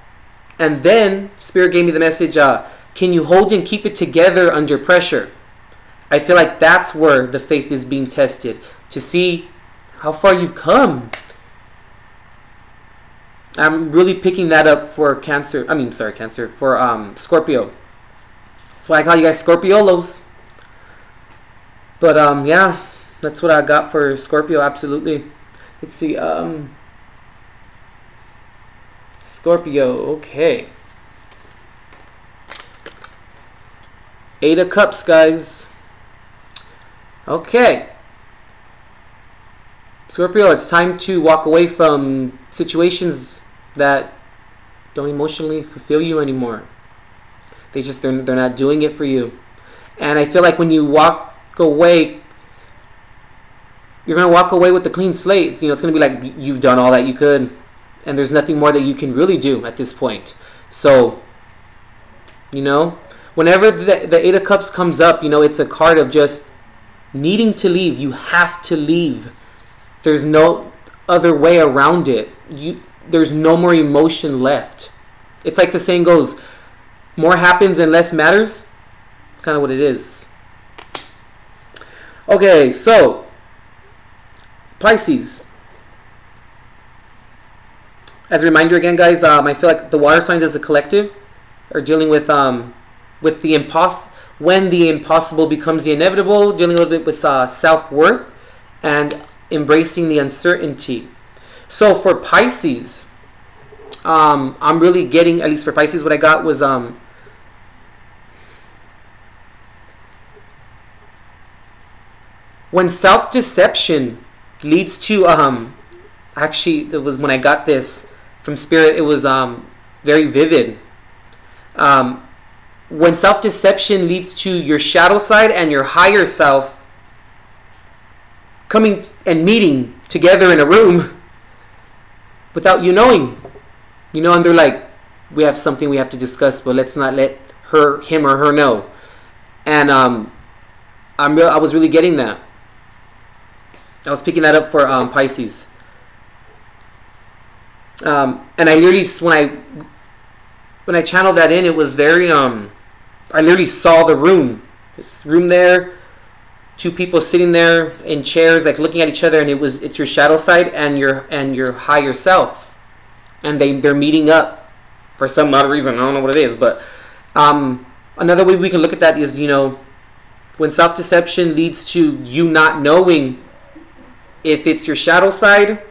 And then Spirit gave me the message, can you hold and keep it together under pressure? I feel like that's where the faith is being tested, to see how far you've come. I'm really picking that up for Cancer. I mean, sorry, Cancer. For Scorpio. That's why I call you guys Scorpiolos. But yeah, that's what I got for Scorpio. Absolutely. Let's see. Scorpio. Okay. 8 of Cups, guys. Okay. Scorpio, it's time to walk away from situations that don't emotionally fulfill you anymore. They're not doing it for you. And I feel like when you walk away, you're going to walk away with a clean slate. You know, it's going to be like you've done all that you could, and there's nothing more that you can really do at this point. So, you know, whenever the 8 of Cups comes up, you know, it's a card of just needing to leave. You have to leave. There's no other way around it. There's no more emotion left. It's like the saying goes, more happens and less matters. Kind of what it is. Okay, so Pisces. As a reminder again, guys, I feel like the water signs as a collective are dealing with the when the impossible becomes the inevitable, dealing a little bit with self-worth and embracing the uncertainty. So for Pisces, I'm really getting, at least for Pisces, what I got was when self-deception leads to actually, it was when I got this from Spirit, it was very vivid. When self-deception leads to your shadow side and your higher self coming and meeting together in a room without you knowing, you know, and they're like, we have something we have to discuss, but let's not let him or her know. And I was really getting that. I was picking that up for Pisces. And I literally, when I channeled that in, it was very I literally saw the room. It's room there, 2 people sitting there in chairs, like looking at each other, and it's your shadow side and your higher self, and they're meeting up for some odd reason. I don't know what it is, but another way we can look at that is, you know, when self-deception leads to you not knowing if it's your shadow side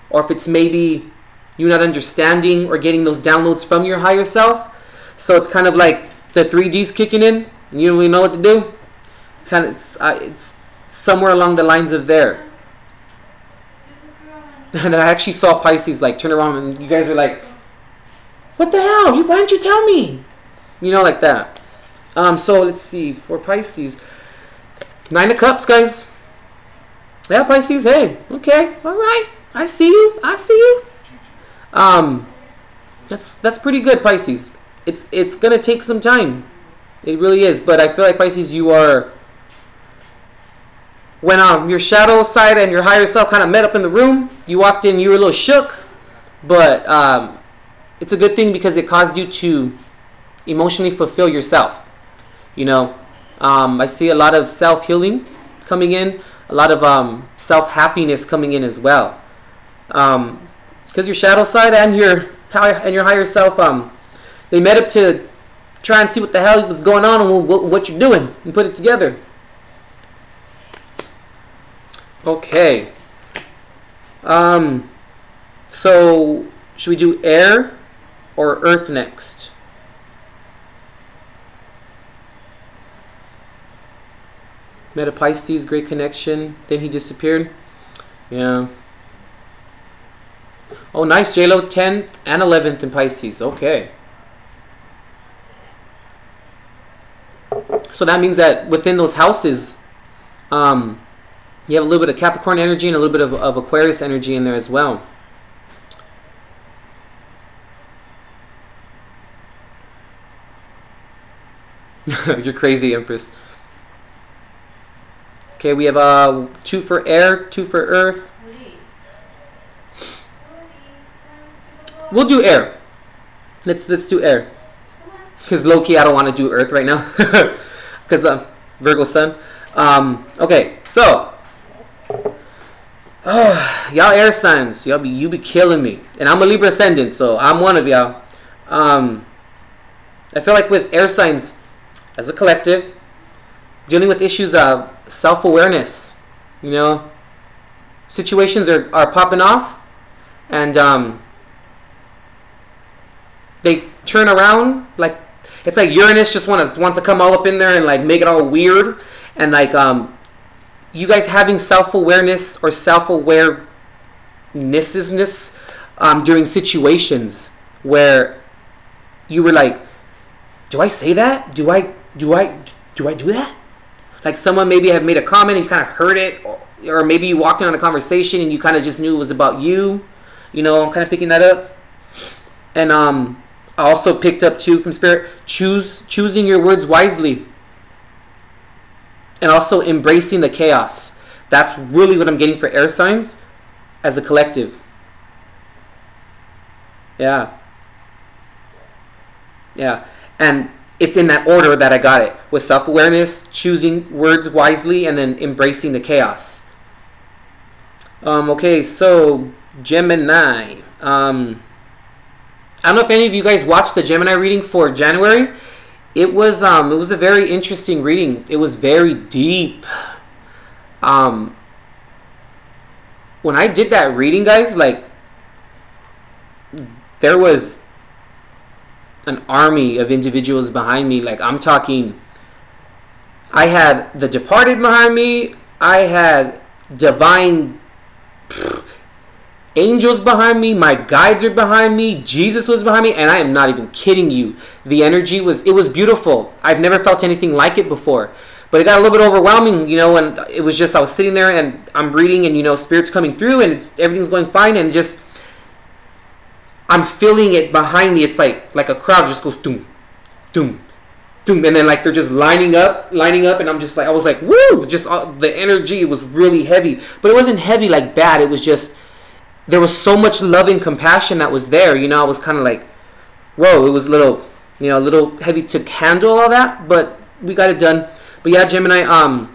or if it's maybe you not understanding or getting those downloads from your higher self. So it's kind of like the 3D's kicking in and you don't really know what to do. It's kind of it's somewhere along the lines of there. And then I actually saw Pisces like turn around and you guys are like, what the hell? Why didn't you tell me? You know, like that. So let's see, for Pisces, 9 of Cups, guys. Yeah, Pisces, hey, okay, all right, I see you. That's pretty good, Pisces. It's gonna take some time. It really is, but I feel like Pisces, you are, when your shadow side and your higher self kind of met up in the room, you walked in, you were a little shook, but it's a good thing because it caused you to emotionally fulfill yourself. You know, I see a lot of self-healing coming in, a lot of self-happiness coming in as well, because your shadow side and your higher self, they met up to try and see what the hell was going on and what you're doing and put it together. Okay. So should we do air or earth next? Met a Pisces, great connection. Then he disappeared. Yeah. Oh, nice. J-Lo, 10th and 11th in Pisces. Okay. So that means that within those houses, you have a little bit of Capricorn energy and a little bit of Aquarius energy in there as well. You're crazy, Empress. Okay, we have 2 for air, 2 for earth. We'll do air. Let's do air. Because low-key, I don't want to do earth right now. Because Virgo sun. Okay, so y'all air signs, you be killing me. And I'm a Libra ascendant, so I'm one of y'all. I feel like with air signs, as a collective, dealing with issues of self-awareness, you know, situations are popping off, and they turn around, like it's like Uranus just wants to come all up in there and like make it all weird, and like you guys having self-awareness or self-awareness during situations where you were like, do I say that? Do I do that? Like someone maybe had made a comment and you kind of heard it, or maybe you walked in on a conversation and you kind of just knew it was about you. You know, I'm kind of picking that up. And I also picked up too from Spirit, choosing your words wisely. And also embracing the chaos. That's really what I'm getting for air signs as a collective. Yeah. Yeah. And it's in that order that I got it. With self-awareness, choosing words wisely, and then embracing the chaos. Okay, so Gemini. I don't know if any of you guys watched the Gemini reading for January. It was a very interesting reading. It was very deep. When I did that reading, guys, like there was an army of individuals behind me. Like I'm talking, I had the Departed behind me. I had divine angels behind me. My guides are behind me. Jesus was behind me, and I am not even kidding you. The energy was beautiful. I've never felt anything like it before. But it got a little bit overwhelming, you know, and it was just, I was sitting there and I'm reading, and you know, Spirit's coming through and everything's going fine, and just I'm feeling it behind me. It's like a crowd just goes doom, doom, doom, and then like they're just lining up, and I'm just like, I was like, woo! Just the energy was really heavy, but it wasn't heavy like bad. It was just, there was so much love and compassion that was there. You know, I was kind of like, whoa! It was a little heavy to handle all that, but we got it done. But yeah, Gemini,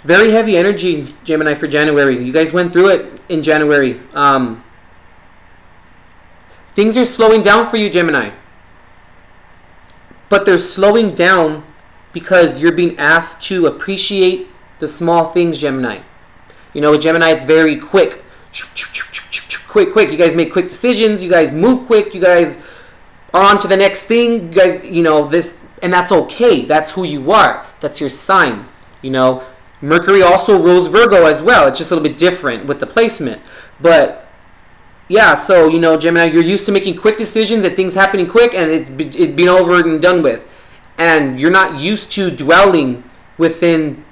very heavy energy, Gemini, for January. You guys went through it in January. Things are slowing down for you, Gemini. But they're slowing down because you're being asked to appreciate the small things, Gemini. You know, with Gemini, it's very quick. Quick. You guys make quick decisions. You guys move quick. You guys are on to the next thing. You guys, you know, this, and that's okay. That's who you are. That's your sign, you know. Mercury also rules Virgo as well. It's just a little bit different with the placement. But yeah, so, you know, Gemini, you're used to making quick decisions and things happening quick, and it being over and done with. And you're not used to dwelling within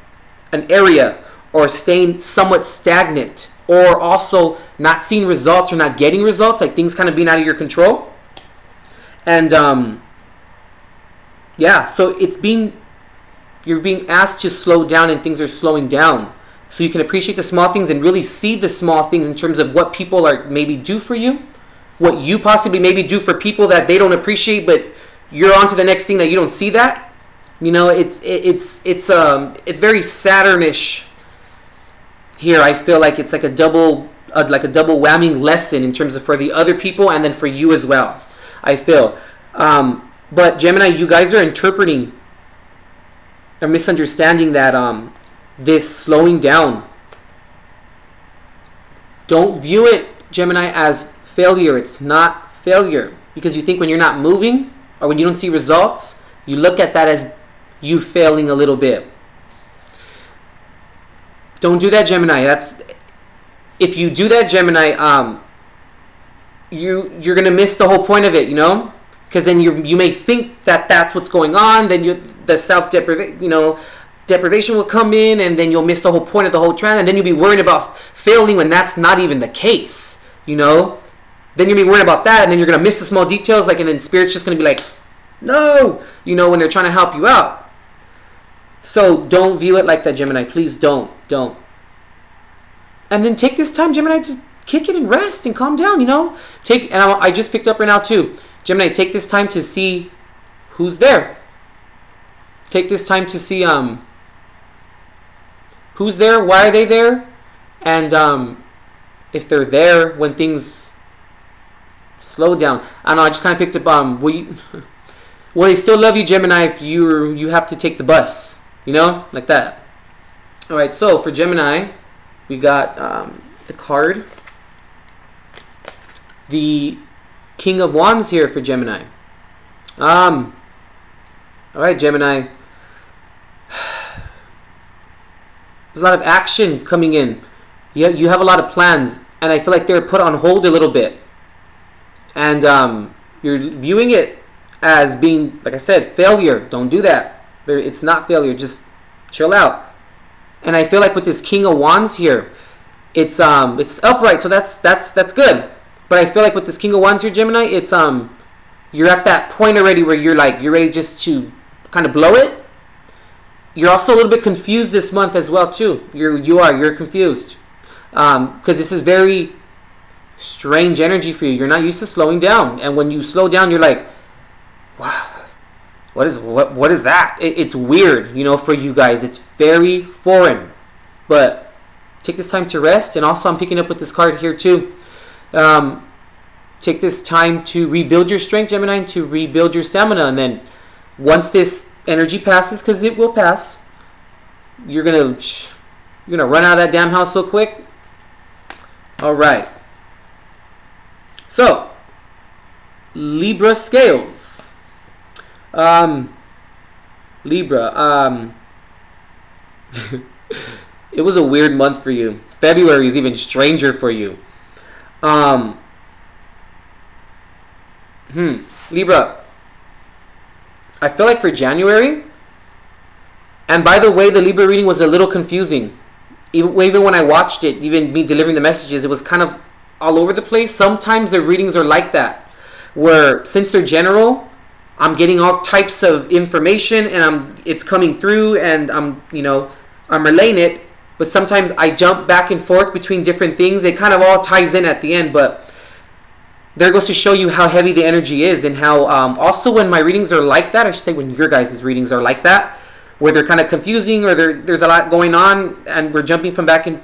an area or staying somewhat stagnant, or also not seeing results or not getting results, like things kind of being out of your control. And yeah, so you're being asked to slow down, and things are slowing down, so you can appreciate the small things and really see the small things in terms of what people are maybe do for you, what you possibly maybe do for people that they don't appreciate, but you're on to the next thing that you don't see that. You know, it's very Saturnish here. I feel like it's like a double whammy lesson in terms of for the other people and then for you as well, I feel. But Gemini, you guys are interpreting or misunderstanding that this slowing down. Don't view it, Gemini, as failure. It's not failure, because you think when you're not moving or when you don't see results, you look at that as you failing a little bit. Don't do that, Gemini. If you do that, Gemini, you're gonna miss the whole point of it. You know, because then you may think that that's what's going on. Then the deprivation will come in, and then you'll miss the whole point of the whole trend, and then you'll be worried about failing when that's not even the case, you know. Then you'll be worried about that, and then you're gonna miss the small details, like, and then Spirit's just gonna be like, no, you know, when they're trying to help you out. So don't view it like that, Gemini. Please don't. And then take this time, Gemini, just kick it and rest and calm down, you know. I just picked up right now too, Gemini. Take this time to see who's there. Take this time to see who's there, why are they there, and if they're there when things slow down. I don't know. I just kind of picked up. Will they still love you, Gemini, if you have to take the bus? You know, like that. All right. So for Gemini, we got the card, the King of Wands here for Gemini. All right, Gemini. There's a lot of action coming in. You have a lot of plans, and I feel like they're put on hold a little bit. And you're viewing it as being, like I said, failure. Don't do that. It's not failure. Just chill out. And I feel like with this King of Wands here, it's upright, so that's good. But I feel like with this King of Wands here, Gemini, it's you're at that point already where you're ready just to kind of blow it. You're also a little bit confused this month as well too. You're confused because this is very strange energy for you. You're not used to slowing down, and when you slow down, you're like, wow. What is that? It's weird, you know, for you guys. It's very foreign. But take this time to rest. And also I'm picking up with this card here too. Take this time to rebuild your strength, Gemini, to rebuild your stamina. And then once this energy passes, because it will pass, you're gonna run out of that damn house so quick. All right. So, Libra scales. Libra, it was a weird month for you. February is even stranger for you. Libra, I feel like for January, and by the way, the Libra reading was a little confusing. Even when I watched it, even me delivering the messages, it was kind of all over the place. Sometimes the readings are like that, where since they're general, I'm getting all types of information, and it's coming through, and I'm relaying it. But sometimes I jump back and forth between different things. It kind of all ties in at the end, but there goes to show you how heavy the energy is, and how also when my readings are like that, I should say when your guys' readings are like that, where they're kind of confusing, or there's a lot going on, and we're jumping from back and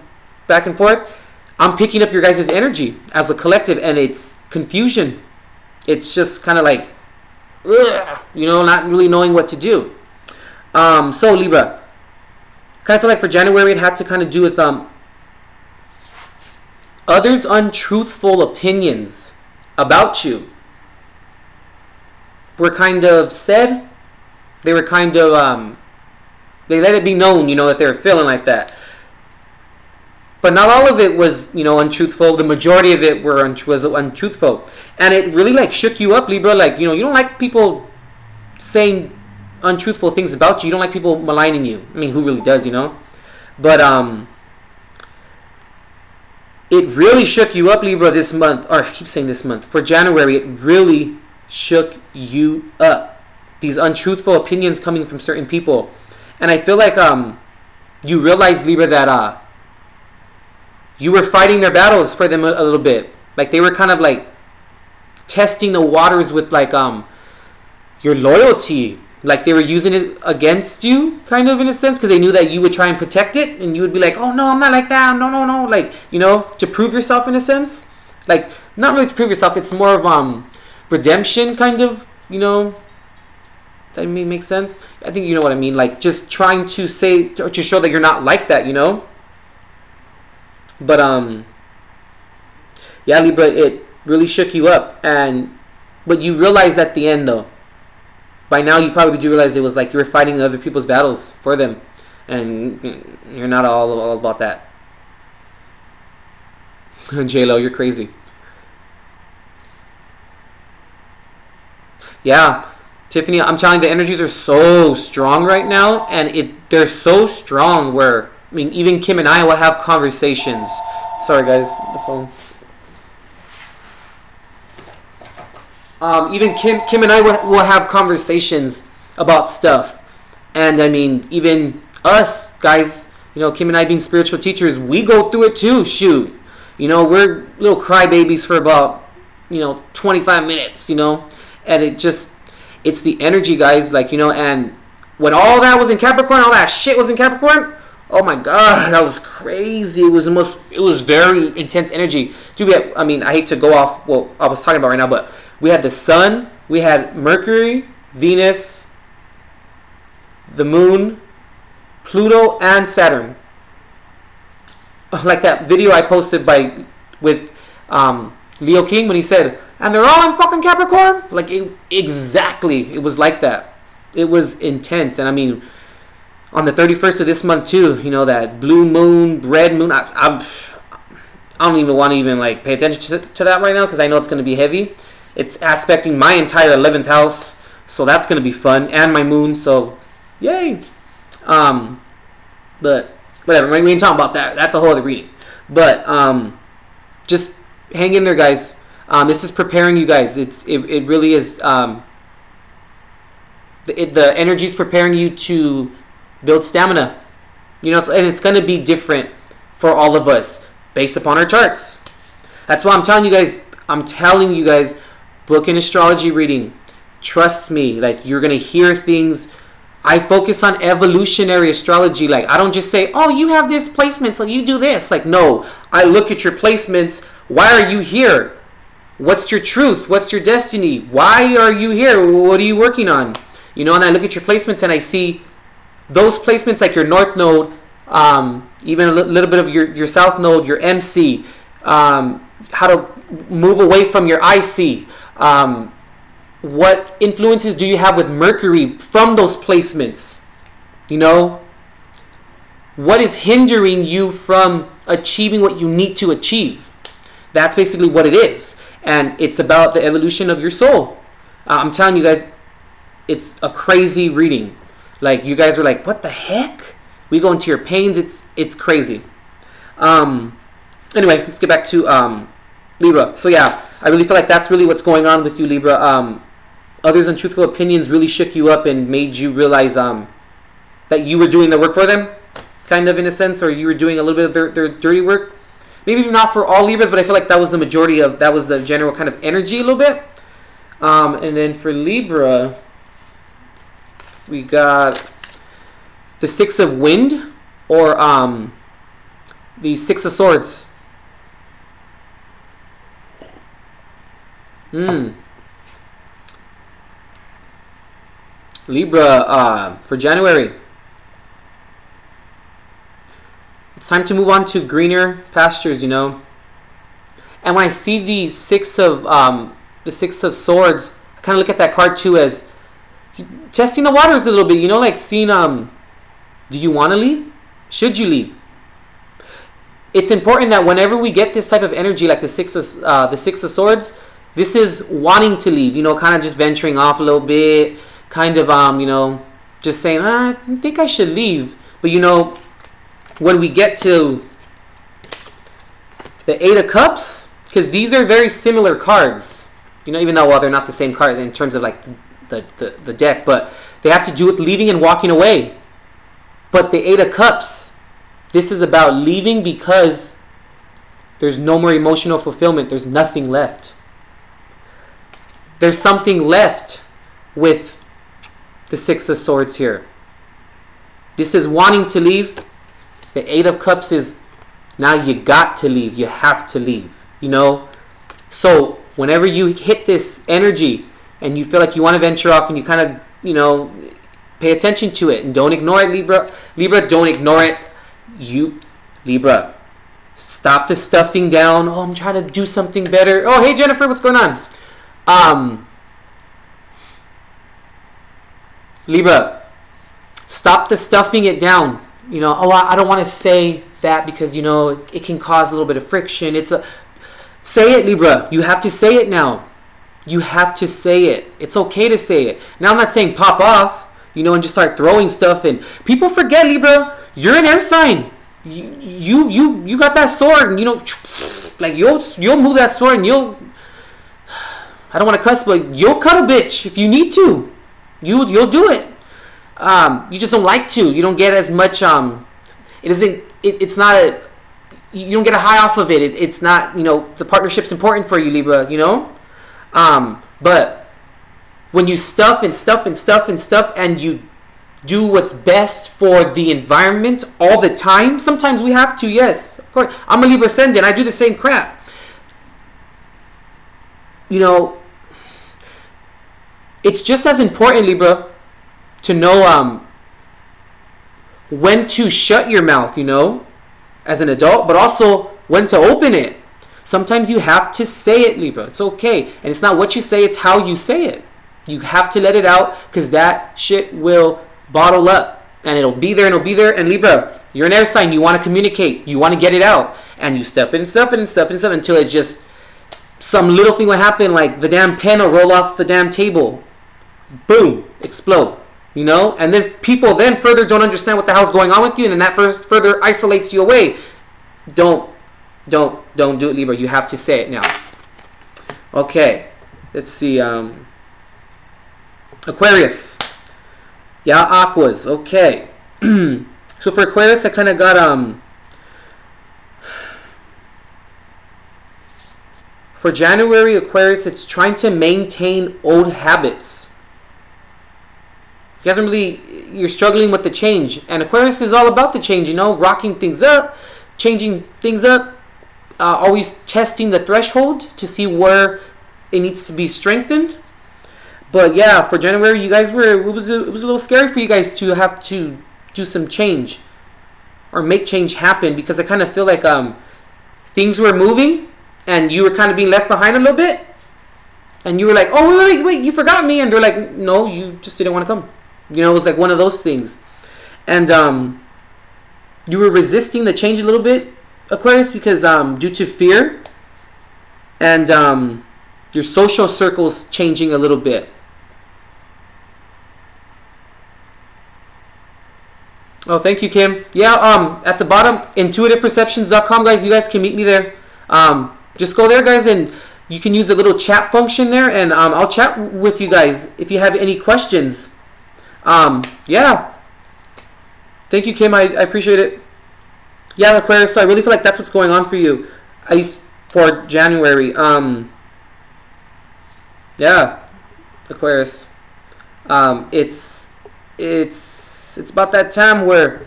forth. I'm picking up your guys' energy as a collective, and it's confusion. It's just kind of like, ugh, you know, not really knowing what to do. So Libra, kind of feel like for January it had to kind of do with others' untruthful opinions about you were kind of said. They were kind of they let it be known, you know, that they were feeling like that. But not all of it was, you know, untruthful. The majority of it was untruthful. And it really, like, shook you up, Libra. Like, you know, you don't like people saying untruthful things about you. You don't like people maligning you. I mean, who really does, you know? But it really shook you up, Libra, this month. Or I keep saying this month. For January, it really shook you up. These untruthful opinions coming from certain people. And I feel like you realize, Libra, that you were fighting their battles for them a little bit. Like, they were kind of like testing the waters with, like, your loyalty. Like, they were using it against you, kind of, in a sense, because they knew that you would try and protect it, and you would be like, oh no, I'm not like that, no, like, you know, to prove yourself, in a sense. Like, not really to prove yourself, it's more of redemption, kind of, you know. That may make sense. I think you know what I mean. Like, just trying to say, to show that you're not like that, you know. But yeah, Libra, it really shook you up, but you realized at the end, though. By now, you probably do realize it was like you were fighting other people's battles for them, and you're not all about that. J-Lo, you're crazy. Yeah, Tiffany, I'm telling you, the energies are so strong right now, and they're so strong where, I mean, even Kim and I will have conversations. Sorry, guys, the phone. Even Kim and I will have conversations about stuff, and I mean, even us guys, you know, Kim and I being spiritual teachers, we go through it too. Shoot, you know, we're little crybabies for about, you know, 25 minutes, you know, and it's the energy, guys, like, you know. And when all that was in Capricorn, all that shit was in Capricorn, oh my god, that was crazy. It was very intense energy. Dude, I mean, I hate to go off what I was talking about right now, but we had the sun, we had Mercury, Venus, the moon, Pluto, and Saturn. Like that video I posted with Leo King when he said, and they're all in fucking Capricorn. Like, exactly, it was like that. It was intense. And I mean, on the 31st of this month too, you know, that blue moon, red moon, I don't even want to even like pay attention to that right now, because I know it's going to be heavy. It's aspecting my entire 11th house, so that's going to be fun, and my moon, so yay. But whatever, we ain't talking about that. That's a whole other reading. But just hang in there, guys. This is preparing you guys. It really is. The energy is preparing you to build stamina. You know, and it's going to be different for all of us based upon our charts. That's why I'm telling you guys. Book an astrology reading. Trust me, like, you're gonna hear things. I focus on evolutionary astrology. Like, I don't just say, oh, you have this placement, so you do this. Like, no, I look at your placements. Why are you here? What's your truth? What's your destiny? Why are you here? What are you working on? You know, and I look at your placements and I see those placements, like your north node, even a little bit of your south node, your MC, how to move away from your IC. What influences do you have with Mercury from those placements? You know, what is hindering you from achieving what you need to achieve? That's basically what it is. And it's about the evolution of your soul. I'm telling you guys, it's a crazy reading. Like, you guys are like, what the heck? We go into your pains. It's crazy. Anyway, let's get back to Libra. So yeah, I really feel like that's really what's going on with you, Libra. Others' untruthful opinions really shook you up and made you realize that you were doing the work for them, kind of, in a sense, or you were doing a little bit of their dirty work. Maybe not for all Libras, but I feel like that was the majority of, that was the general kind of energy a little bit. And then for Libra, we got the Six of Wind, or the Six of Swords. Libra, for January, it's time to move on to greener pastures, you know. And when I see the Six of Swords, I kind of look at that card too as testing the waters a little bit, you know, like seeing, do you want to leave? Should you leave? It's important that whenever we get this type of energy, like the Six of Swords, this is wanting to leave, you know, kind of just venturing off a little bit, kind of, you know, just saying, I think I should leave. But, you know, when we get to the Eight of Cups, because these are very similar cards, you know, even though, well, they're not the same cards in terms of, like, the deck, but they have to do with leaving and walking away. But the Eight of Cups, this is about leaving because there's no more emotional fulfillment. There's nothing left. There's something left with the Six of Swords here. This is wanting to leave. The Eight of Cups is now you got to leave. You have to leave. You know? So whenever you hit this energy and you feel like you want to venture off and you kind of, you know, pay attention to it and don't ignore it, Libra. Libra, don't ignore it. Libra, stop the stuffing down. Oh, I'm trying to do something better. Oh, hey, Jennifer, what's going on? Libra, stop the stuffing it down. You know, oh, I don't want to say that because, you know, it can cause a little bit of friction. Say it, Libra. You have to say it now. You have to say it. It's okay to say it. Now, I'm not saying pop off, you know, and just start throwing stuff. And people forget, Libra, you're an air sign. You got that sword, and you know, like you'll move that sword, and you'll, I don't want to cuss, but you'll cut a bitch if you need to. You'll do it. You just don't like to. You don't get as much. It isn't. It's not a. You don't get a high off of it. It's not. You know, the partnership's important for you, Libra. You know. But when you stuff and stuff and stuff and stuff, and you do what's best for the environment all the time, sometimes we have to. Yes, of course. I'm a Libra ascendant. I do the same crap. You know, it's just as important, Libra, to know when to shut your mouth, you know, as an adult, but also when to open it. Sometimes you have to say it, Libra. It's okay. And it's not what you say, it's how you say it. You have to let it out, because that shit will bottle up. And it'll be there and it'll be there. And Libra, you're an air sign. You want to communicate. You want to get it out. And you stuff it and stuff it and stuff it and stuff until it just, some little thing will happen, like the damn pen will roll off the damn table. Boom. Explode. You know? And then people then further don't understand what the hell's going on with you. And then that further isolates you away. Don't do it, Libra. You have to say it now. Okay. Let's see. Aquarius. Yeah, Aquas. Okay. So for Aquarius, I kind of got for January, Aquarius, it's trying to maintain old habits. You guys are really, you're struggling with the change. And Aquarius is all about the change, you know, rocking things up, changing things up, always testing the threshold to see where it needs to be strengthened. But yeah, for January, you guys were, it was a little scary for you guys to have to do some change or make change happen, because I kind of feel like things were moving and you were kind of being left behind a little bit, and you were like, oh wait, you forgot me, and they're like, no, you just didn't want to come. You know, it was like one of those things. And you were resisting the change a little bit, Aquarius, because due to fear and your social circles changing a little bit. Oh, thank you, Kim. Yeah, at the bottom, intuitiveperceptions.com, guys. You guys can meet me there. Just go there, guys, and you can use the little chat function there, and I'll chat with you guys if you have any questions. Yeah. Thank you, Kim. I appreciate it. Yeah, Aquarius, so I really feel like that's what's going on for you, at least for January. Yeah, Aquarius. It's about that time where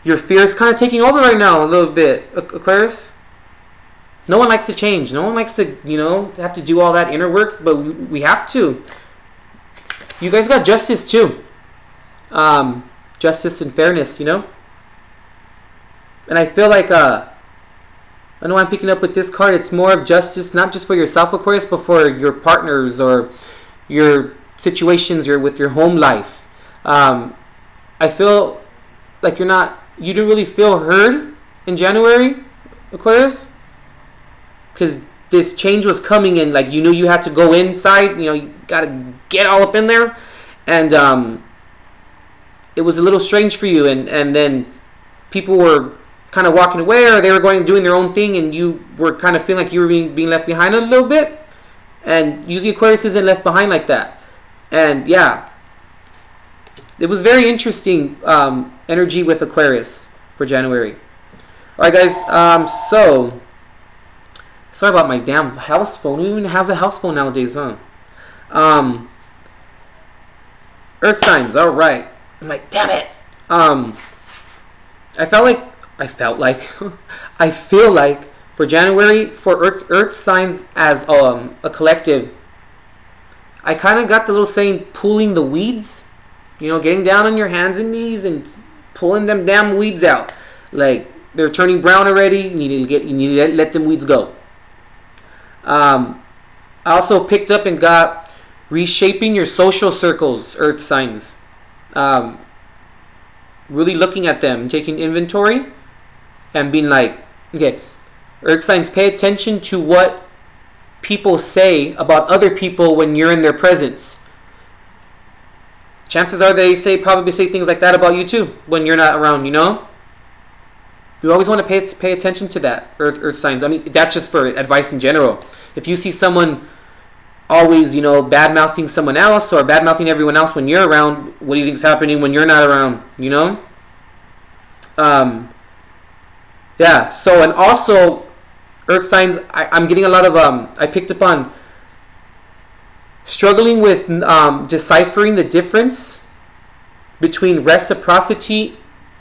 your fear is kind of taking over right now a little bit, Aquarius. No one likes to change. No one likes to, you know, have to do all that inner work, but we have to. You guys got justice too. Justice and fairness, you know. And I feel like, I know I'm picking up with this card, it's more of justice, not just for yourself, Aquarius, but for your partners or your situations or with your home life. I feel like you didn't really feel heard in January, Aquarius, because this change was coming in. Like, you knew you had to go inside, you know, you gotta get all up in there, and it was a little strange for you, and then people were kind of walking away, or they were doing their own thing, and you were kind of feeling like you were being left behind a little bit. And usually Aquarius isn't left behind like that. And yeah, it was very interesting energy with Aquarius for January. All right, guys. So sorry about my damn house phone. Who even has a house phone nowadays, huh? Earth signs. All right. I'm like, damn it. I feel like for January, for Earth signs as a collective, I kind of got the little saying, pulling the weeds. You know, getting down on your hands and knees and pulling them damn weeds out. Like, they're turning brown already. You need to let them weeds go. I also picked up and got reshaping your social circles, Earth signs. Really looking at them, taking inventory, and being like, okay, Earth signs, pay attention to what people say about other people when you're in their presence. Chances are they probably say things like that about you too when you're not around, you know? You always want to pay attention to that, earth signs. I mean, that's just for advice in general. If you see someone always, you know, bad-mouthing someone else or bad-mouthing everyone else when you're around, what do you think is happening when you're not around, you know? Yeah, so, and also, earth signs, I'm getting a lot of, I picked up on struggling with deciphering the difference between reciprocity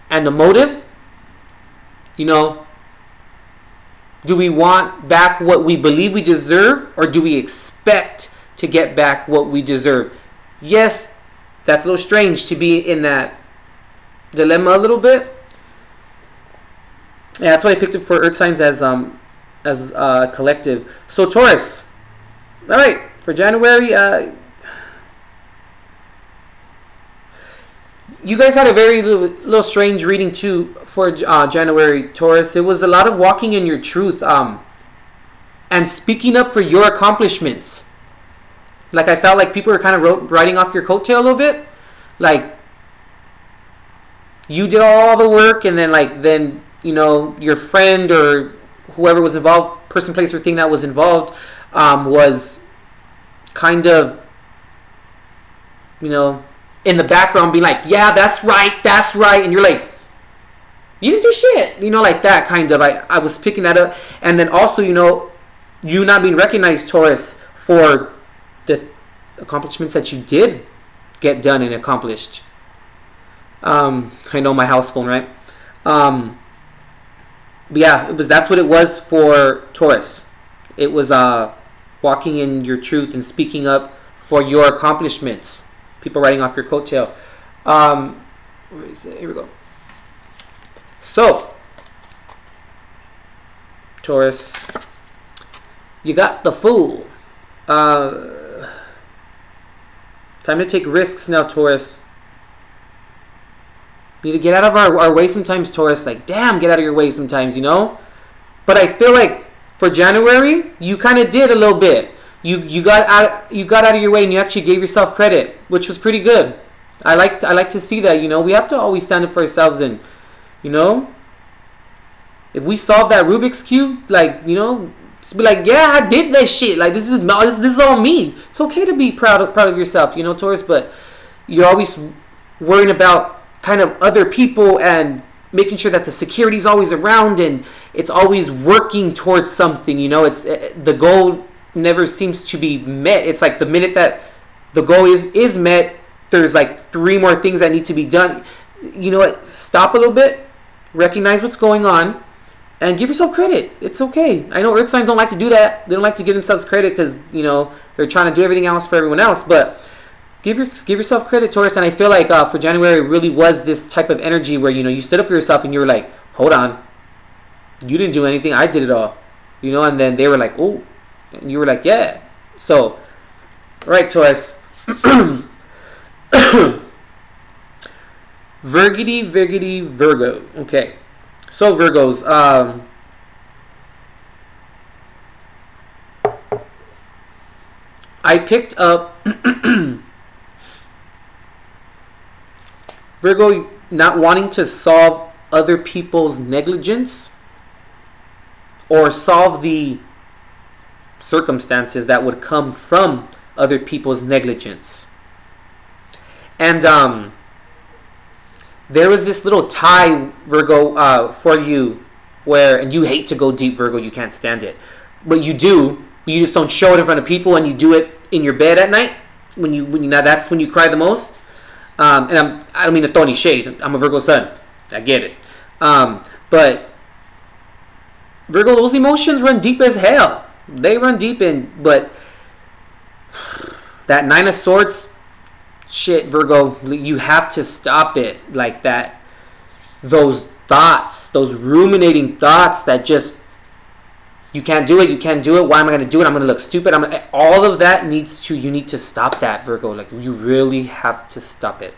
and a motive. You know, do we want back what we believe we deserve, or do we expect to get back what we deserve? Yes, that's a little strange to be in that dilemma a little bit. Yeah, that's what I picked up for earth signs as collective. So Taurus, all right, for January, you guys had a very little strange reading too for January, Taurus. It was a lot of walking in your truth and speaking up for your accomplishments. Like, I felt like people were kind of riding off your coattail a little bit. Like, you did all the work, and then you know, your friend or whoever was involved, person, place, or thing that was involved, was kind of, you know, in the background being like, yeah, that's right, and you're like, you didn't do shit, you know, like that kind of. I was picking that up. And then also, you know, you not being recognized, Taurus, for the accomplishments that you did get done and accomplished. I know, my house phone, right? But yeah, that's what it was for Taurus. It was walking in your truth and speaking up for your accomplishments. People riding off your coattail. Where is it? Here we go. So, Taurus, you got the Fool. Time to take risks now, Taurus. Need to get out of our way sometimes, Taurus. Like, damn, get out of your way sometimes, you know? But I feel like for January, you kind of did a little bit. You got out of your way and you actually gave yourself credit, which was pretty good. I like to see that, you know. We have to always stand up for ourselves, and, you know, if we solve that Rubik's Cube, like, you know, just be like, yeah, I did that shit. Like, this is all me. It's okay to be proud of yourself, you know, Taurus, but you're always worrying about kind of other people and making sure that the security is always around and it's always working towards something, you know. It's the goal never seems to be met. It's like the minute that the goal is met, there's like 3 more things that need to be done. You know what? Stop a little bit, recognize what's going on, and give yourself credit. It's okay. I know earth signs don't like to do that. They don't like to give themselves credit because, you know, they're trying to do everything else for everyone else. But give yourself credit, Taurus. And I feel like for January, it really was this type of energy where, you know, you stood up for yourself and you were like, hold on, you didn't do anything, I did it all, you know. And then they were like, oh, and you were like, yeah. So, right, Taurus. Virgo. Okay, so Virgos, I picked up Virgo not wanting to solve other people's negligence or solve the circumstances that would come from other people's negligence. And there was this little tie, Virgo, for you, where, and you hate to go deep, Virgo, you can't stand it, but you do. You just don't show it in front of people, and you do it in your bed at night when you now that's when you cry the most. And I don't mean to throw any shade. I'm a Virgo sun. I get it. But Virgo, those emotions run deep as hell. They run deep in, but that 9 of Swords shit, Virgo, you have to stop it. Like that, those thoughts, those ruminating thoughts that just, you can't do it, why am I going to do it, I'm going to look stupid, all of that you need to stop that, Virgo. Like, you really have to stop it.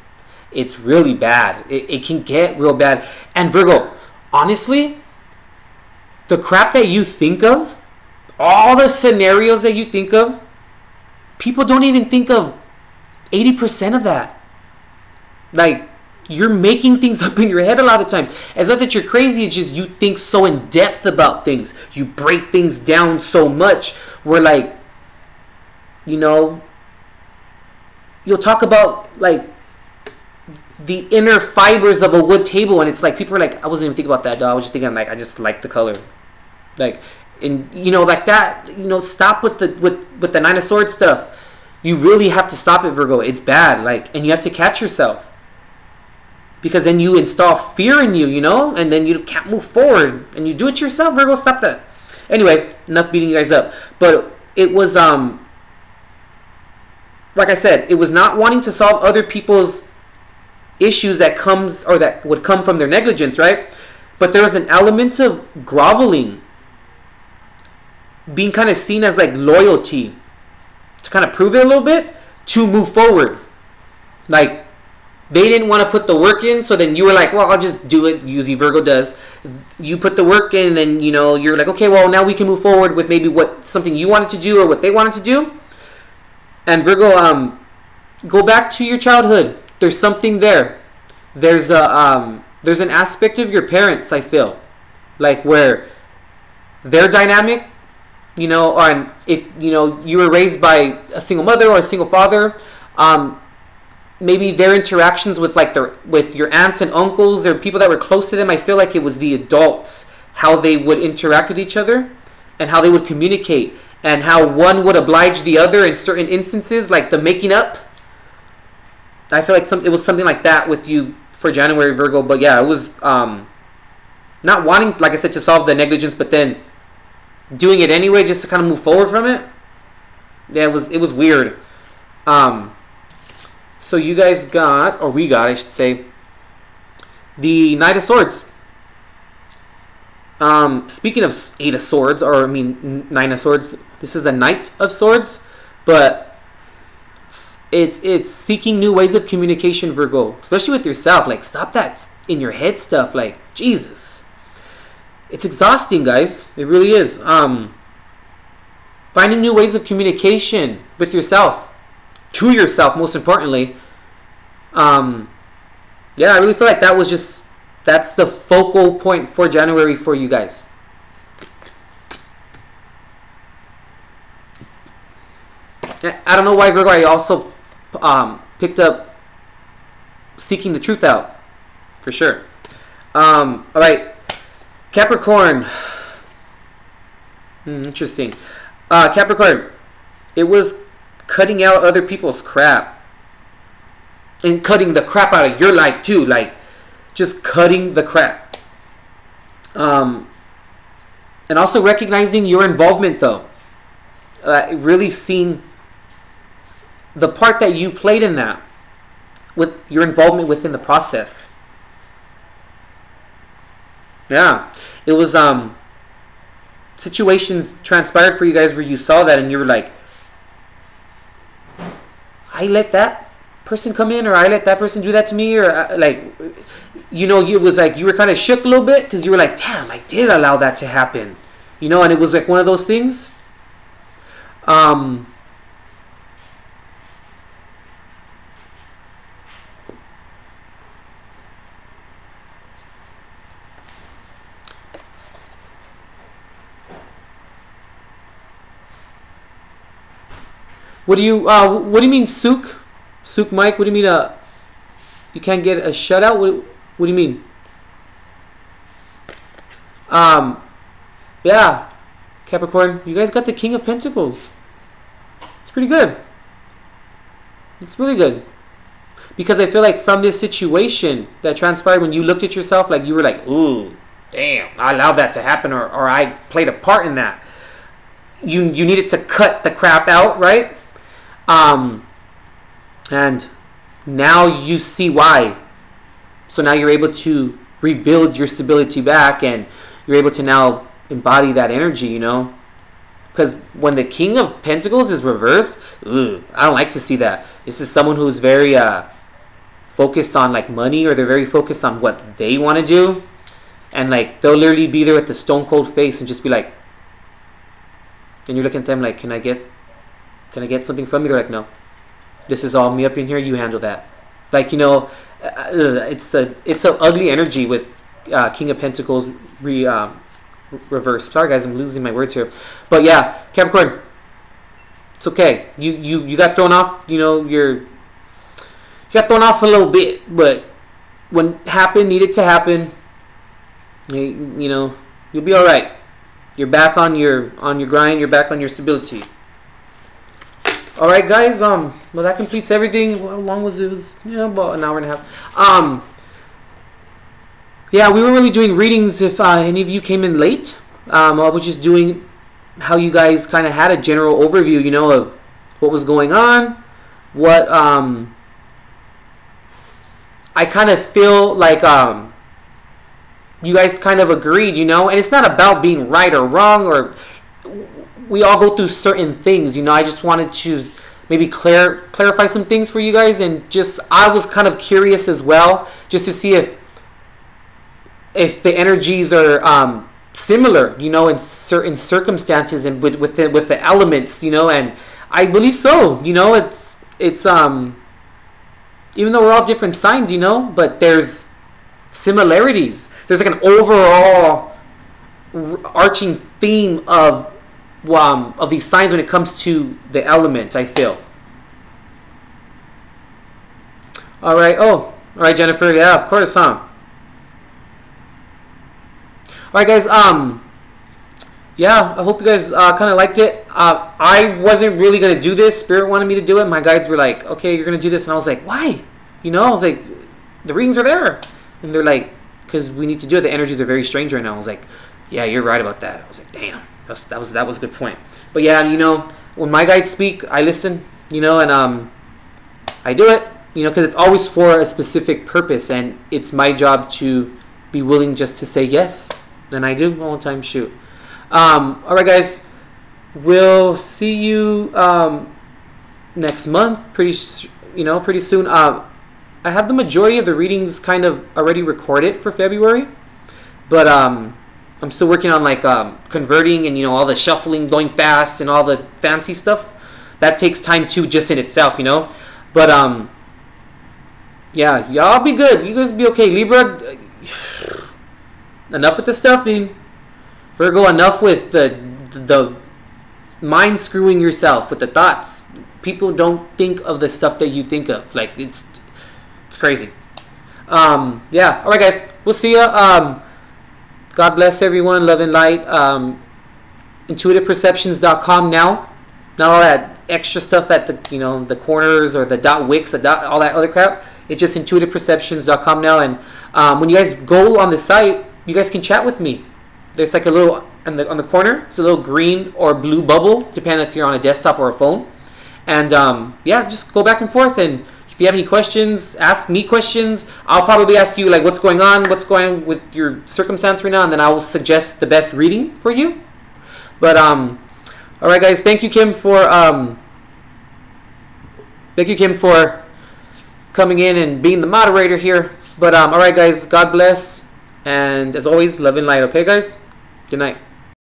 It's really bad. It can get real bad. And Virgo, honestly, the crap that you think of all the scenarios that you think of, people don't even think of 80% of that. Like, you're making things up in your head a lot of times. It's not that you're crazy, it's just you think so in depth about things. You break things down so much where, like, you know, you'll talk about, like, the inner fibers of a wood table, and it's like, people are like, I wasn't even thinking about that, dog. I was just thinking, like, I just like the color. Like, and, you know, like that, you know, stop with the Nine of Swords stuff. You really have to stop it, Virgo. It's bad. Like, and you have to catch yourself. Because then you install fear in you, you know? And then you can't move forward. And you do it yourself, Virgo. Stop that. Anyway, enough beating you guys up. But it was, like I said, it was not wanting to solve other people's issues that would come from their negligence, right? But there was an element of groveling. Being kind of seen as, like, loyalty. To kind of prove it a little bit. To move forward. Like, they didn't want to put the work in, so then you were like, well, I'll just do it. Usually Virgo does. You put the work in, and then, you know, you're like, okay, well, now we can move forward with maybe something you wanted to do or what they wanted to do. And Virgo, go back to your childhood. There's something there. There's an aspect of your parents, I feel, like, where their dynamic, you know, or if, you know, you were raised by a single mother or a single father, maybe their interactions with, like, with your aunts and uncles or people that were close to them, I feel like it was the adults, how they would interact with each other and how they would communicate and how one would oblige the other in certain instances, like the making up. I feel like it was something like that with you for January, Virgo. But yeah, it was not wanting, like I said, to solve the negligence, but then doing it anyway just to kind of move forward from it. Yeah, it was weird. So you guys got, or we got, I should say, the Knight of Swords. Speaking of Eight of Swords, or I mean Nine of Swords, this is the Knight of Swords, but it's seeking new ways of communication, Virgo, especially with yourself. Like, stop that in your head stuff. Like, Jesus, it's exhausting, guys. It really is. Finding new ways of communication with yourself. To yourself, most importantly. Yeah, I really feel like that's the focal point for January for you guys. I don't know why, Virgo, I also picked up seeking the truth out, for sure. All right, Capricorn. Interesting. Capricorn, it was cutting out other people's crap and cutting the crap out of your life too, like just cutting the crap, and also recognizing your involvement, though, really seeing the part that you played in that, with your involvement within the process. Yeah, it was situations transpired for you guys where you saw that and you were like, I let that person come in, or I let that person do that to me, or like, you know, it was like you were kind of shook a little bit because you were like, damn, I did allow that to happen, you know, and it was like one of those things. What do you mean, Sook? Sook Mike, what do you mean, you can't get a shutout? What do you mean? Yeah, Capricorn, you guys got the King of Pentacles. It's pretty good. It's really good. Because I feel like from this situation that transpired, when you looked at yourself, like you were like, ooh, damn, I allowed that to happen, or I played a part in that. You needed to cut the crap out, right? And now you see why. So now you're able to rebuild your stability back, and you're able to now embody that energy, you know? Because when the King of Pentacles is reversed, I don't like to see that. This is someone who's very focused on, like, money, or they're very focused on what they want to do. And, like, they'll literally be there with the stone cold face and just be like, and you're looking at them like, can I get something from you? They're like, no, this is all me up in here, you handle that. Like, you know, it's a ugly energy with King of Pentacles reversed. Sorry guys, I'm losing my words here. But yeah, Capricorn, it's okay. You got thrown off, you know, you got thrown off a little bit, but when needed to happen, you know, you'll be all right. You're back on your grind, you're back on your stability. All right, guys. Well, that completes everything. How long was it? It was, yeah, about an hour and a half. Yeah, we weren't really doing readings if any of you came in late. I was just doing how you guys kind of had a general overview, you know, of what was going on. What I kind of feel like you guys kind of agreed, you know, and it's not about being right or wrong, or we all go through certain things, you know. I just wanted to maybe clarify some things for you guys, and just I was kind of curious as well, just to see if the energies are similar, you know, in certain circumstances and with the elements, you know, and I believe so, you know. It's even though we're all different signs, you know, but there's similarities. There's like an overall arching theme of these signs when it comes to the element, I feel. All right. Oh, all right, Jennifer. Yeah, of course, huh? All right, guys. Yeah, I hope you guys kind of liked it. I wasn't really gonna do this. Spirit wanted me to do it. My guides were like, "Okay, you're gonna do this," and I was like, "Why?" You know, I was like, "The readings are there," and they're like, "Because we need to do it. The energies are very strange right now." I was like, "Yeah, you're right about that." I was like, "Damn, that was a good point." But yeah, you know, when my guides speak, I listen. You know, and I do it. You know, because it's always for a specific purpose, and it's my job to be willing just to say yes. And I do all the time. Shoot. All right, guys. We'll see you next month. Pretty soon. I have the majority of the readings kind of already recorded for February, but I'm still working on like converting and, you know, all the shuffling, going fast, and all the fancy stuff. That takes time too, just in itself, you know. But yeah, y'all be good. You guys be okay. Libra, enough with the stuffing. Virgo, enough with the mind screwing yourself with the thoughts. People don't think of the stuff that you think of. Like, it's crazy. Yeah. All right, guys. We'll see ya. God bless everyone. Love and light. Intuitiveperceptions.com now. Not all that extra stuff at the, you know, the corners or the .wix, all that other crap. It's just intuitiveperceptions.com now. And when you guys go on the site, you guys can chat with me. There's like a little on the corner. It's a little green or blue bubble, depending if you're on a desktop or a phone. And yeah, just go back and forth. And if you have any questions, ask me questions. I'll probably ask you like what's going on with your circumstance right now, and then I will suggest the best reading for you. But all right, guys. Thank you, Kim, for coming in and being the moderator here. But all right, guys. God bless. And as always, love and light. Okay, guys? Good night.